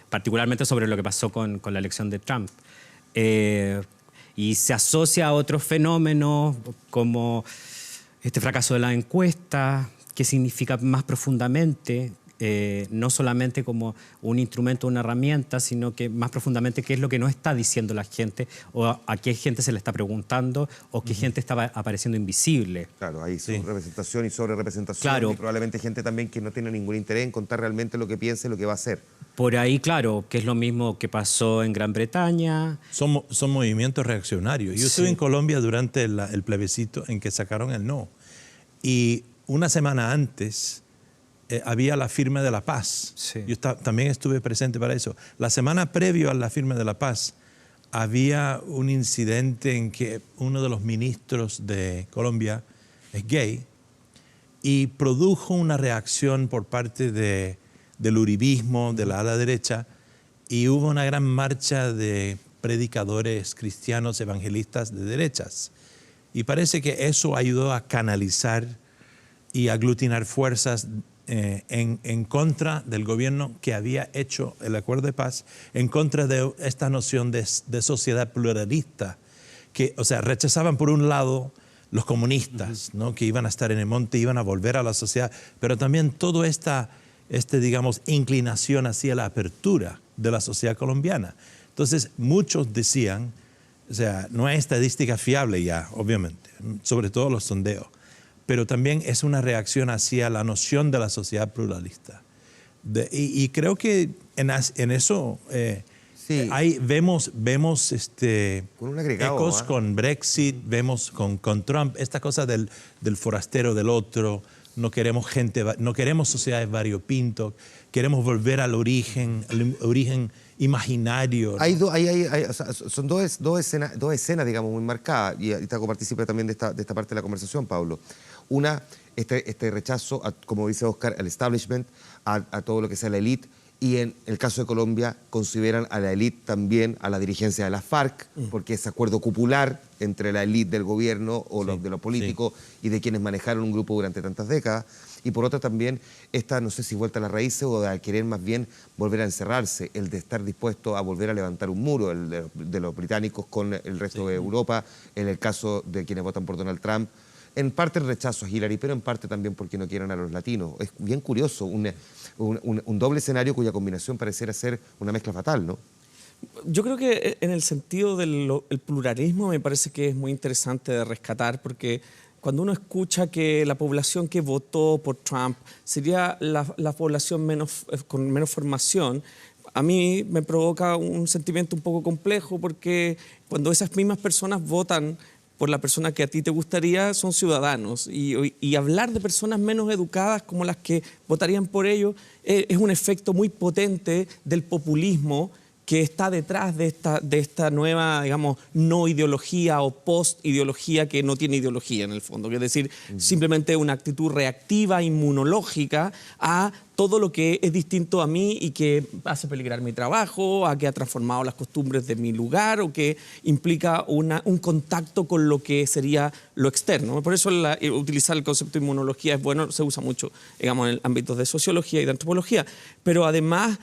particularmente sobre lo que pasó con la elección de Trump. Y se asocia a otros fenómenos como este fracaso de la encuesta, que significa más profundamente, no solamente como un instrumento, una herramienta, sino que más profundamente qué es lo que no está diciendo la gente, o a qué gente se le está preguntando, o qué gente está apareciendo invisible. Claro, hay subrepresentación y sobrerepresentación, claro. Y probablemente gente también que no tiene ningún interés en contar realmente lo que piensa y lo que va a hacer. Por ahí, claro, que es lo mismo que pasó en Gran Bretaña. Son movimientos reaccionarios. Yo estuve en Colombia durante el plebiscito en que sacaron el no. Y una semana antes había la firma de la paz. Sí. Yo también estuve presente para eso. La semana previo a la firma de la paz había un incidente en que uno de los ministros de Colombia es gay y produjo una reacción por parte del uribismo, de la ala derecha, y hubo una gran marcha de predicadores cristianos evangelistas de derechas. Y parece que eso ayudó a canalizar y aglutinar fuerzas en contra del gobierno que había hecho el acuerdo de paz, en contra de esta noción de sociedad pluralista, que, o sea, rechazaban por un lado los comunistas, ¿no? Que iban a estar en el monte, iban a volver a la sociedad, pero también toda digamos, inclinación hacia la apertura de la sociedad colombiana. Entonces, muchos decían, o sea, no hay estadística fiable ya, obviamente, sobre todo los sondeos, pero también es una reacción hacia la noción de la sociedad pluralista. Y creo que en eso vemos con un agregado, ecos con Brexit, vemos con Trump, esta cosa del forastero del otro. No queremos sociedades variopintos, queremos volver al origen imaginario, ¿no? Son dos escenas, digamos, muy marcadas, y te hago partícipe también de esta parte de la conversación, Pablo. Una, este rechazo, como dice Óscar, al establishment, a todo lo que sea la élite, y en el caso de Colombia consideran a la élite también a la dirigencia de la FARC, porque ese acuerdo cupular entre la élite del gobierno o de los políticos y de quienes manejaron un grupo durante tantas décadas. Y por otra también esta, no sé si vuelta a las raíces o de querer más bien volver a encerrarse, el de estar dispuesto a volver a levantar un muro, el de los británicos con el resto de Europa, en el caso de quienes votan por Donald Trump. En parte el rechazo a Hillary, pero en parte también porque no quieren a los latinos. Es bien curioso, un doble escenario cuya combinación pareciera ser una mezcla fatal, ¿no? Yo creo que en el sentido del pluralismo me parece que es muy interesante de rescatar, porque cuando uno escucha que la población que votó por Trump sería la población con menos formación, a mí me provoca un sentimiento un poco complejo, porque cuando esas mismas personas votan por la persona que a ti te gustaría son ciudadanos. Y hablar de personas menos educadas como las que votarían por ellos es un efecto muy potente del populismo que está detrás de esta nueva, digamos, no ideología o post-ideología que no tiene ideología en el fondo. Es decir, simplemente una actitud reactiva, inmunológica a todo lo que es distinto a mí y que hace peligrar mi trabajo, a que ha transformado las costumbres de mi lugar o que implica un contacto con lo que sería lo externo. Por eso utilizar el concepto de inmunología es bueno, se usa mucho, digamos, en el ámbito de sociología y de antropología. Pero además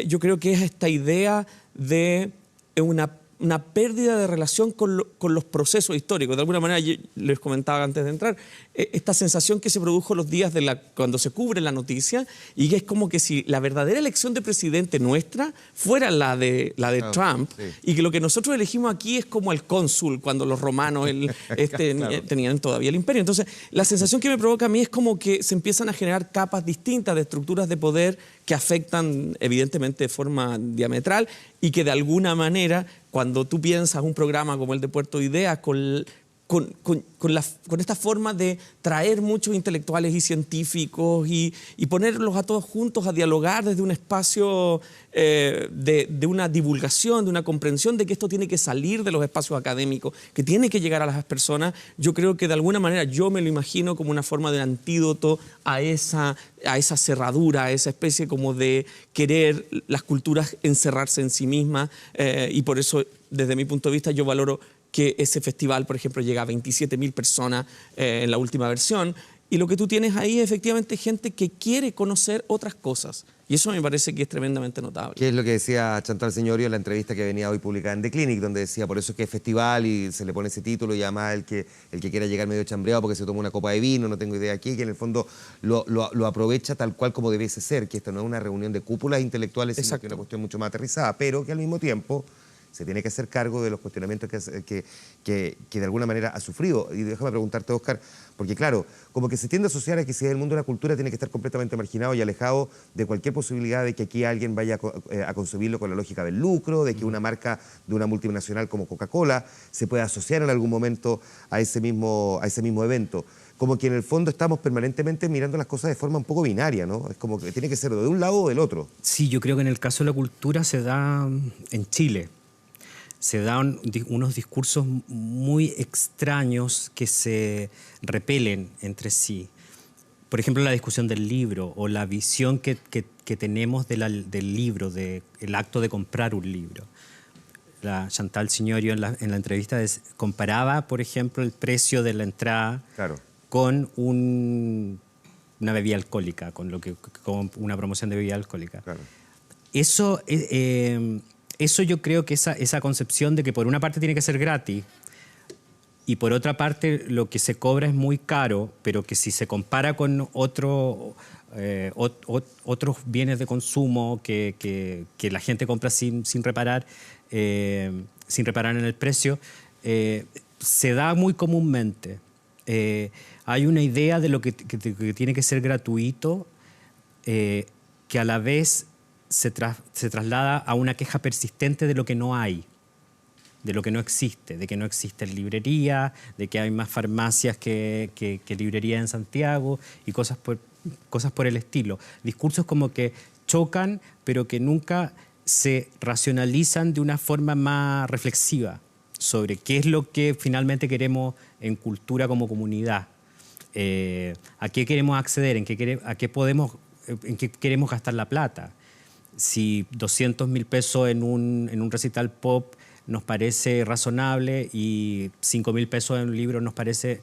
yo creo que es esta idea de una pérdida de relación con los procesos históricos. De alguna manera, yo les comentaba antes de entrar, esta sensación que se produjo los días cuando se cubre la noticia y que es como que si la verdadera elección de presidente nuestra fuera la de Trump, sí. Y que lo que nosotros elegimos aquí es como el cónsul cuando los romanos claro. Tenían todavía el imperio. Entonces, la sensación que me provoca a mí es como que se empiezan a generar capas distintas de estructuras de poder que afectan evidentemente de forma diametral y que de alguna manera, cuando tú piensas un programa como el de Puerto Ideas, con esta forma de traer muchos intelectuales y científicos y ponerlos a todos juntos a dialogar desde un espacio de una divulgación, de una comprensión de que esto tiene que salir de los espacios académicos, que tiene que llegar a las personas, yo creo que de alguna manera yo me lo imagino como una forma de antídoto a esa cerradura, a esa especie como de querer las culturas encerrarse en sí mismas y por eso, desde mi punto de vista, yo valoro que ese festival, por ejemplo, llega a 27.000 personas en la última versión. Y lo que tú tienes ahí es efectivamente gente que quiere conocer otras cosas. Y eso me parece que es tremendamente notable. ¿Qué es lo que decía Chantal Señorio en la entrevista que venía hoy publicada en The Clinic, donde decía, por eso es que es festival y se le pone ese título y además el que quiera llegar medio chambreado porque se toma una copa de vino, no tengo idea aquí, que en el fondo lo aprovecha tal cual como debiese ser, que esto no es una reunión de cúpulas intelectuales, sino que es una cuestión mucho más aterrizada, pero que al mismo tiempo se tiene que hacer cargo de los cuestionamientos que de alguna manera ha sufrido. Y déjame preguntarte, Óscar, porque claro, como que se tiende a asociar a que si es el mundo de la cultura tiene que estar completamente marginado y alejado de cualquier posibilidad de que aquí alguien vaya a concebirlo con la lógica del lucro, de que una marca de una multinacional como Coca-Cola se pueda asociar en algún momento a ese mismo evento. Como que en el fondo estamos permanentemente mirando las cosas de forma un poco binaria, ¿no? Es como que tiene que ser de un lado o del otro. Sí, yo creo que en el caso de la cultura se da en Chile. Se dan unos discursos muy extraños que se repelen entre sí. Por ejemplo, la discusión del libro o la visión que tenemos del libro, del acto de comprar un libro. La Chantal Signorio en la entrevista comparaba, por ejemplo, el precio de la entrada con una bebida alcohólica, con una promoción de bebida alcohólica. Claro. Eso yo creo que esa concepción de que por una parte tiene que ser gratis y por otra parte lo que se cobra es muy caro, pero que si se compara con otros bienes de consumo que la gente compra sin reparar en el precio, se da muy comúnmente. Hay una idea de lo que tiene que ser gratuito que a la vez se traslada a una queja persistente de lo que no hay, de lo que no existe, de que no existen librerías, de que hay más farmacias que librerías en Santiago y cosas por el estilo. Discursos como que chocan, pero que nunca se racionalizan de una forma más reflexiva sobre qué es lo que finalmente queremos en cultura como comunidad, a qué queremos acceder, en qué queremos gastar la plata. Si 200.000 pesos en un recital pop nos parece razonable y 5.000 pesos en un libro nos parece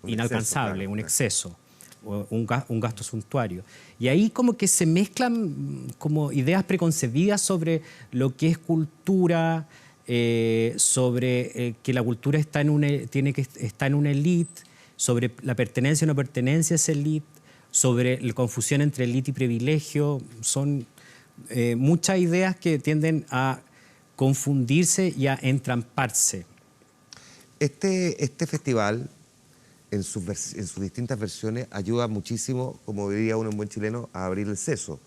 inalcanzable, un exceso, un gasto suntuario. Y ahí como que se mezclan como ideas preconcebidas sobre lo que es cultura, sobre que la cultura está en una élite, sobre la pertenencia o no pertenencia a esa élite, sobre la confusión entre élite y privilegio. Son muchas ideas que tienden a confundirse y a entramparse. Este festival, en sus distintas versiones, ayuda muchísimo, como diría uno en buen chileno, a abrir el seso.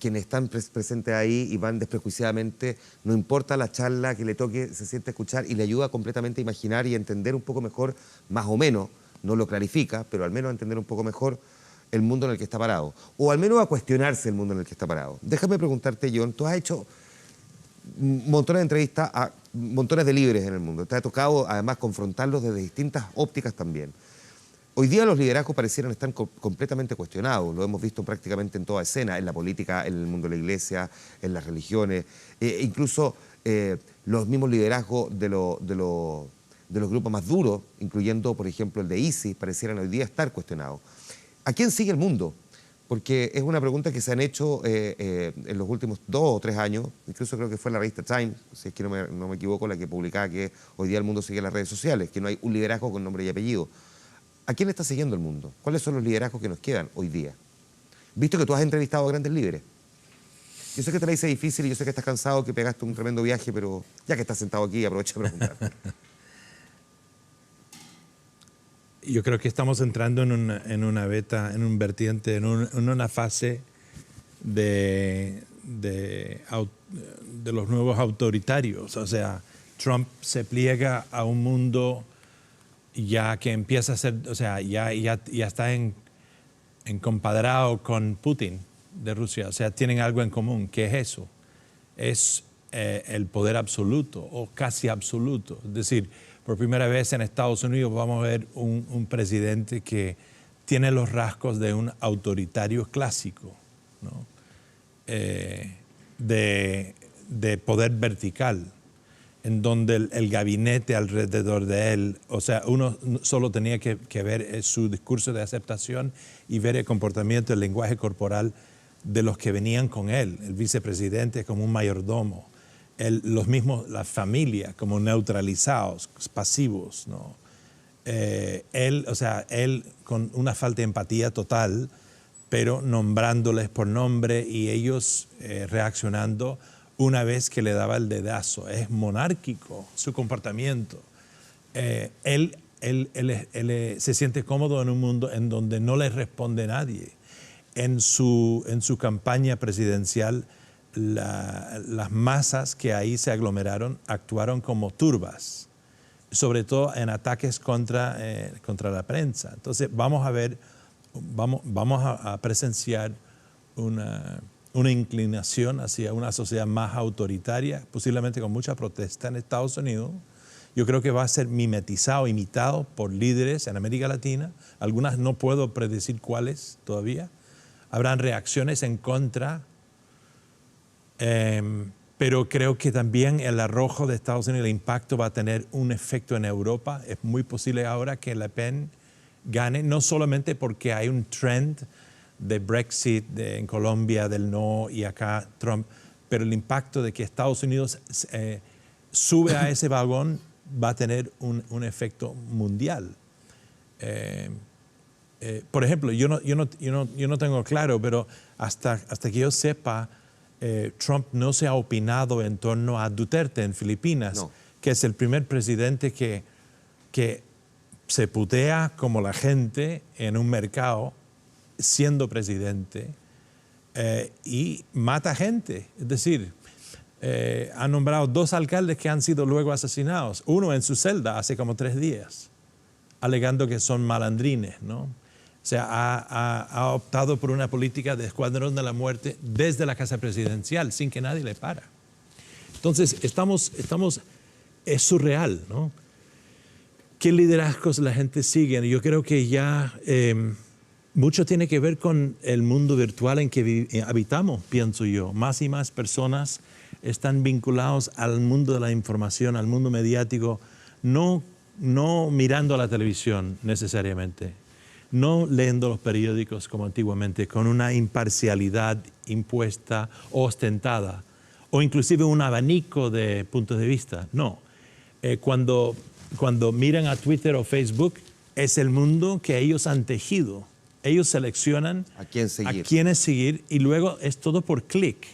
quienes están presentes ahí y van desprejuiciadamente, no importa la charla que le toque, se siente a escuchar y le ayuda completamente a imaginar y a entender un poco mejor, más o menos, no lo clarifica, pero al menos a entender un poco mejor el mundo en el que está parado, o al menos a cuestionarse el mundo en el que está parado. Déjame preguntarte, John, tú has hecho montones de entrevistas a montones de líderes en el mundo, te ha tocado además confrontarlos desde distintas ópticas también. Hoy día los liderazgos parecieran estar completamente cuestionados, lo hemos visto prácticamente en toda escena, en la política, en el mundo de la iglesia, en las religiones, incluso los mismos liderazgos de los grupos más duros, incluyendo, por ejemplo, el de ISIS, parecieran hoy día estar cuestionados. ¿A quién sigue el mundo? Porque es una pregunta que se han hecho en los últimos 2 o 3 años, incluso creo que fue la revista Time, si es que no me equivoco, la que publicaba que hoy día el mundo sigue las redes sociales, que no hay un liderazgo con nombre y apellido. ¿A quién está siguiendo el mundo? ¿Cuáles son los liderazgos que nos quedan hoy día? Visto que tú has entrevistado a grandes líderes. Yo sé que te la hice difícil y yo sé que estás cansado, que pegaste un tremendo viaje, pero ya que estás sentado aquí, aprovecha de preguntar. Yo creo que estamos entrando en una beta, en un vertiente, en una fase de los nuevos autoritarios. O sea, Trump se pliega a un mundo ya que empieza a ser, o sea, ya está encompadrado con Putin de Rusia. O sea, tienen algo en común. ¿Qué es eso? Es el poder absoluto o casi absoluto. Es decir, por primera vez en Estados Unidos vamos a ver un presidente que tiene los rasgos de un autoritario clásico, ¿no? De poder vertical, en donde el gabinete alrededor de él, o sea, uno solo tenía que ver su discurso de aceptación y ver el comportamiento, el lenguaje corporal de los que venían con él. El vicepresidente como un mayordomo, los mismos, la familia como neutralizados, pasivos, ¿no? Él con una falta de empatía total, pero nombrándoles por nombre y ellos reaccionando una vez que le daba el dedazo. Es monárquico su comportamiento. Él se siente cómodo en un mundo en donde no le responde nadie. En su campaña presidencial, las masas que ahí se aglomeraron actuaron como turbas, sobre todo en ataques contra la prensa. Entonces vamos a presenciar una inclinación hacia una sociedad más autoritaria, posiblemente con mucha protesta en Estados Unidos. Yo creo que va a ser imitado por líderes en América Latina. Algunas no puedo predecir cuáles todavía. Habrán reacciones en contra, pero creo que también el arrojo de Estados Unidos, el impacto va a tener un efecto en Europa. Es muy posible ahora que Le Pen gane, no solamente porque hay un trend de Brexit en Colombia, del no, y acá Trump, pero el impacto de que Estados Unidos sube a ese vagón va a tener un efecto mundial. Por ejemplo, yo no tengo claro, pero hasta que yo sepa, Trump no se ha opinado en torno a Duterte en Filipinas, que es el primer presidente que se putea como la gente en un mercado siendo presidente y mata gente. Es decir, ha nombrado 2 alcaldes que han sido luego asesinados, uno en su celda hace como 3 días, alegando que son malandrines, ¿no? O sea, ha optado por una política de escuadrón de la muerte desde la Casa Presidencial, sin que nadie le para. Entonces, es surreal, ¿no? ¿Qué liderazgos la gente sigue? Yo creo que ya mucho tiene que ver con el mundo virtual en que habitamos, pienso yo. Más y más personas están vinculados al mundo de la información, al mundo mediático, no mirando a la televisión necesariamente, no leyendo los periódicos como antiguamente, con una imparcialidad impuesta o ostentada, o inclusive un abanico de puntos de vista. No. Cuando miran a Twitter o Facebook, es el mundo que ellos han tejido. Ellos seleccionan a quiénes seguir y luego es todo por clic.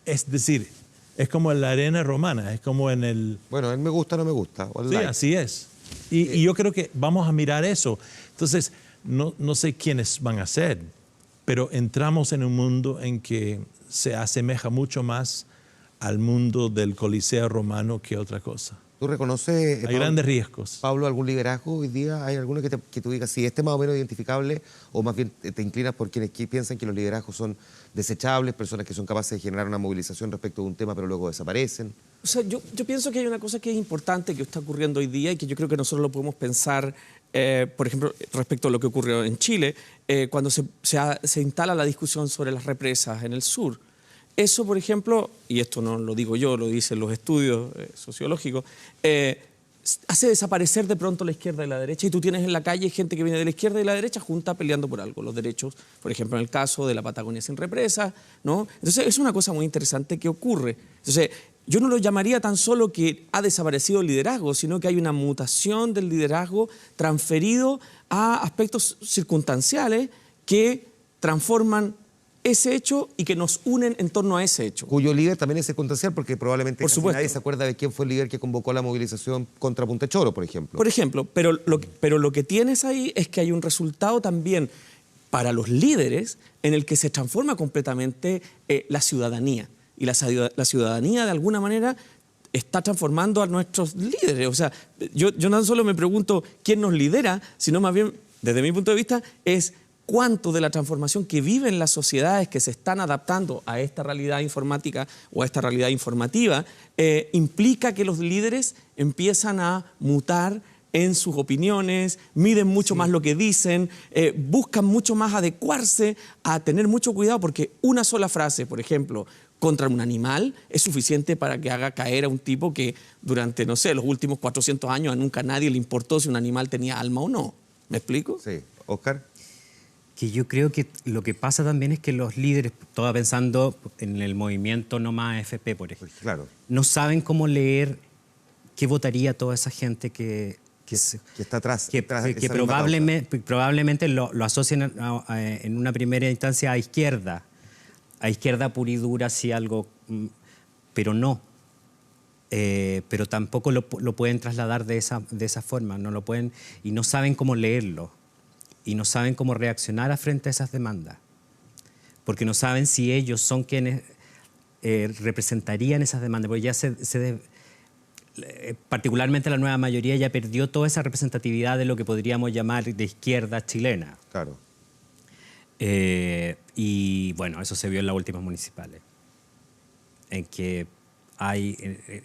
Es decir, es como en la arena romana, es como en el... Bueno, él me gusta, no me gusta. Sí, like. Así es. Y yo creo que vamos a mirar eso. Entonces, no sé quiénes van a ser, pero entramos en un mundo en que se asemeja mucho más al mundo del Coliseo romano que otra cosa. ¿Tú reconoces, Hay grandes riesgos. Pablo, algún liderazgo hoy día? ¿Hay alguno que tú digas, sí, este es más o menos identificable, o más bien te inclinas por quienes piensan que los liderazgos son desechables, personas que son capaces de generar una movilización respecto de un tema pero luego desaparecen? O sea, yo pienso que hay una cosa que es importante que está ocurriendo hoy día y que yo creo que nosotros lo podemos pensar, por ejemplo, respecto a lo que ocurrió en Chile, cuando se instala la discusión sobre las represas en el sur. Eso, por ejemplo, y esto no lo digo yo, lo dicen los estudios sociológicos, hace desaparecer de pronto la izquierda y la derecha, y tú tienes en la calle gente que viene de la izquierda y la derecha junta peleando por algo, los derechos, por ejemplo, en el caso de la Patagonia sin represa, ¿no? Entonces, es una cosa muy interesante que ocurre. Entonces, yo no lo llamaría tan solo que ha desaparecido el liderazgo, sino que hay una mutación del liderazgo transferido a aspectos circunstanciales que transforman ese hecho y que nos unen en torno a ese hecho. Cuyo líder también es circunstancial, porque probablemente Por supuesto. nadie se acuerda de quién fue el líder que convocó la movilización contra Punta Choro, por ejemplo. Por ejemplo, pero lo que tienes ahí es que hay un resultado también para los líderes en el que se transforma completamente la ciudadanía. Y la ciudadanía, de alguna manera, está transformando a nuestros líderes. O sea, yo no solo me pregunto quién nos lidera, sino más bien, desde mi punto de vista, es cuánto de la transformación que viven las sociedades que se están adaptando a esta realidad informática o a esta realidad informativa implica que los líderes empiezan a mutar en sus opiniones, miden mucho más lo que dicen, buscan mucho más adecuarse, a tener mucho cuidado, porque una sola frase, por ejemplo, contra un animal es suficiente para que haga caer a un tipo que durante, no sé, los últimos 400 años a nunca nadie le importó si un animal tenía alma o no. ¿Me explico? Sí. Oscar. Que yo creo que lo que pasa también es que los líderes, estaba pensando en el movimiento No Más AFP, por ejemplo, claro, no saben cómo leer qué votaría toda esa gente que está atrás. Que probablemente lo asocian en una primera instancia a izquierda pura y dura, así algo, pero no. Pero tampoco lo pueden trasladar de esa forma, no lo pueden, y no saben cómo leerlo. Y no saben cómo reaccionar frente a esas demandas, porque no saben si ellos son quienes representarían esas demandas, porque ya particularmente la nueva mayoría ya perdió toda esa representatividad de lo que podríamos llamar de izquierda chilena. Claro. Y bueno, eso se vio en las últimas municipales, en que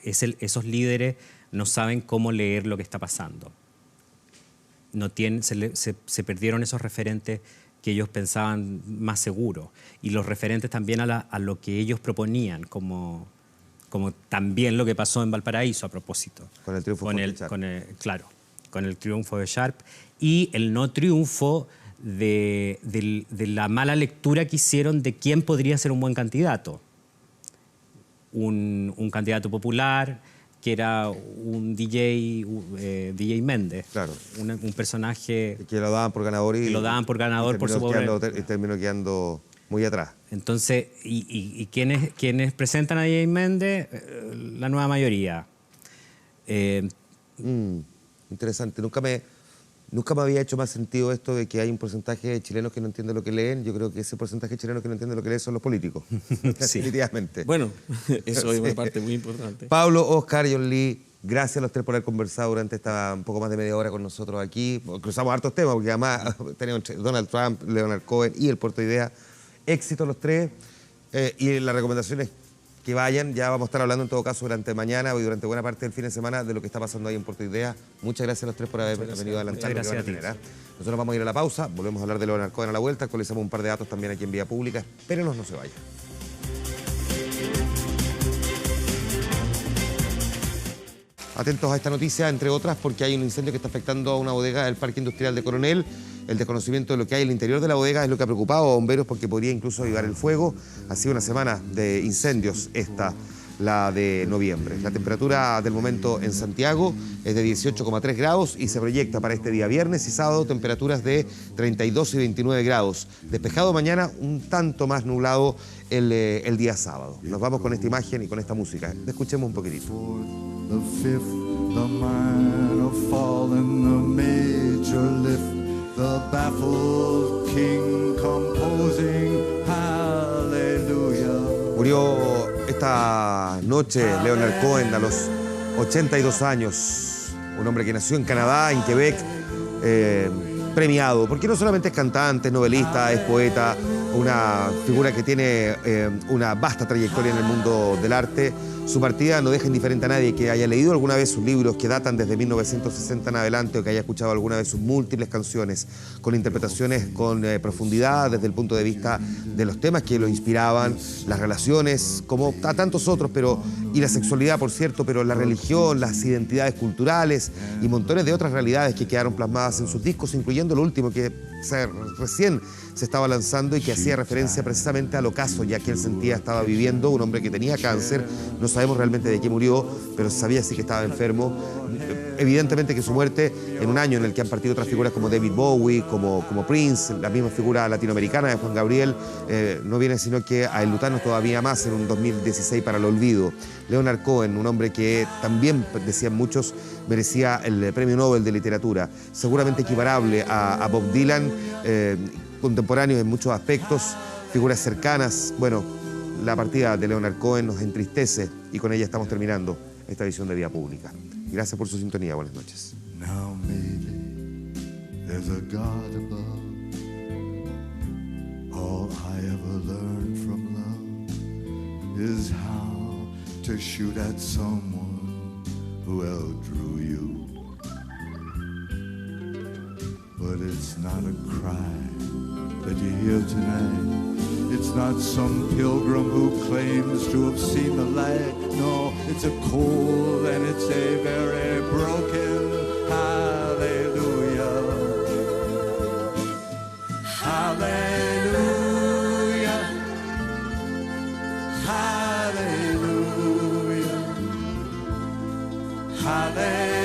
esos líderes no saben cómo leer lo que está pasando. Se perdieron esos referentes que ellos pensaban más seguros, y los referentes también a lo que ellos proponían, como también lo que pasó en Valparaíso a propósito. Con el triunfo de Sharp. Claro, con el triunfo de Sharp y el no triunfo de la mala lectura que hicieron de quién podría ser un buen candidato. Un candidato popular, que era un DJ Méndez, claro, un personaje que lo daban por ganador por su pobre, y terminó quedando muy atrás. Entonces, y quienes presentan a DJ Méndez, la nueva mayoría. Interesante. Nunca me había hecho más sentido esto de que hay un porcentaje de chilenos que no entienden lo que leen. Yo creo que ese porcentaje de chilenos que no entienden lo que leen son los políticos. Sí. Definitivamente. Bueno, eso es una parte muy importante. Pablo, Oscar, John Lee, gracias a los tres por haber conversado durante esta un poco más de media hora con nosotros aquí. Cruzamos hartos temas, porque además tenemos Donald Trump, Leonard Cohen y el Puerto Idea. Éxito los tres. Y las recomendaciones que vayan, ya vamos a estar hablando en todo caso durante mañana y durante buena parte del fin de semana de lo que está pasando ahí en Puerto Idea. Muchas gracias a los tres por haber venido a lanzar lo que van a tener. Nosotros vamos a ir a la pausa, volvemos a hablar de Leonard Cohen a la vuelta, actualizamos un par de datos también aquí en Vía Pública. Espérenos, no se vayan. Atentos a esta noticia, entre otras, porque hay un incendio que está afectando a una bodega del Parque Industrial de Coronel. El desconocimiento de lo que hay en el interior de la bodega es lo que ha preocupado a bomberos, porque podría incluso avivar el fuego. Ha sido una semana de incendios esta, la de noviembre. La temperatura del momento en Santiago es de 18,3 grados y se proyecta para este día viernes y sábado temperaturas de 32 y 29 grados. Despejado mañana, un tanto más nublado el día sábado. Nos vamos con esta imagen y con esta música. Escuchemos un poquitito. The fifth, the minor fall and the major lift, the baffled king composing Murió esta noche Leonard Cohen a los 82 años, un hombre que nació en Canadá, en Quebec, premiado, porque no solamente es cantante, es novelista, es poeta, una figura que tiene una vasta trayectoria en el mundo del arte. Su partida no deja indiferente a nadie que haya leído alguna vez sus libros que datan desde 1960 en adelante o que haya escuchado alguna vez sus múltiples canciones con interpretaciones con profundidad desde el punto de vista de los temas que lo inspiraban, las relaciones, como a tantos otros, y la sexualidad, por cierto, pero la religión, las identidades culturales y montones de otras realidades que quedaron plasmadas en sus discos, incluyendo lo último que recién se estaba lanzando y que hacía referencia precisamente al ocaso, ya que él sentía estaba viviendo, un hombre que tenía cáncer, no sabemos realmente de qué murió, pero se sabía sí que estaba enfermo. Evidentemente que su muerte, en un año en el que han partido otras figuras como David Bowie, como Prince, la misma figura latinoamericana de Juan Gabriel, no viene sino que a enlutarnos todavía más en un 2016 para el olvido. Leonard Cohen, un hombre que también, decían muchos, merecía el Premio Nobel de Literatura, seguramente equiparable a Bob Dylan, contemporáneos en muchos aspectos, figuras cercanas. Bueno, la partida de Leonard Cohen nos entristece y con ella estamos terminando esta edición de Vía Pública. Gracias por su sintonía. Buenas noches. Now maybe there's a God above. All I ever learned from love is how to shoot at someone who outdrew you. But it's not a cry that you hear tonight. It's not some pilgrim who claims to have seen the light. No, it's a cold and it's a very broken hallelujah. Hallelujah. Hallelujah. Hallelujah.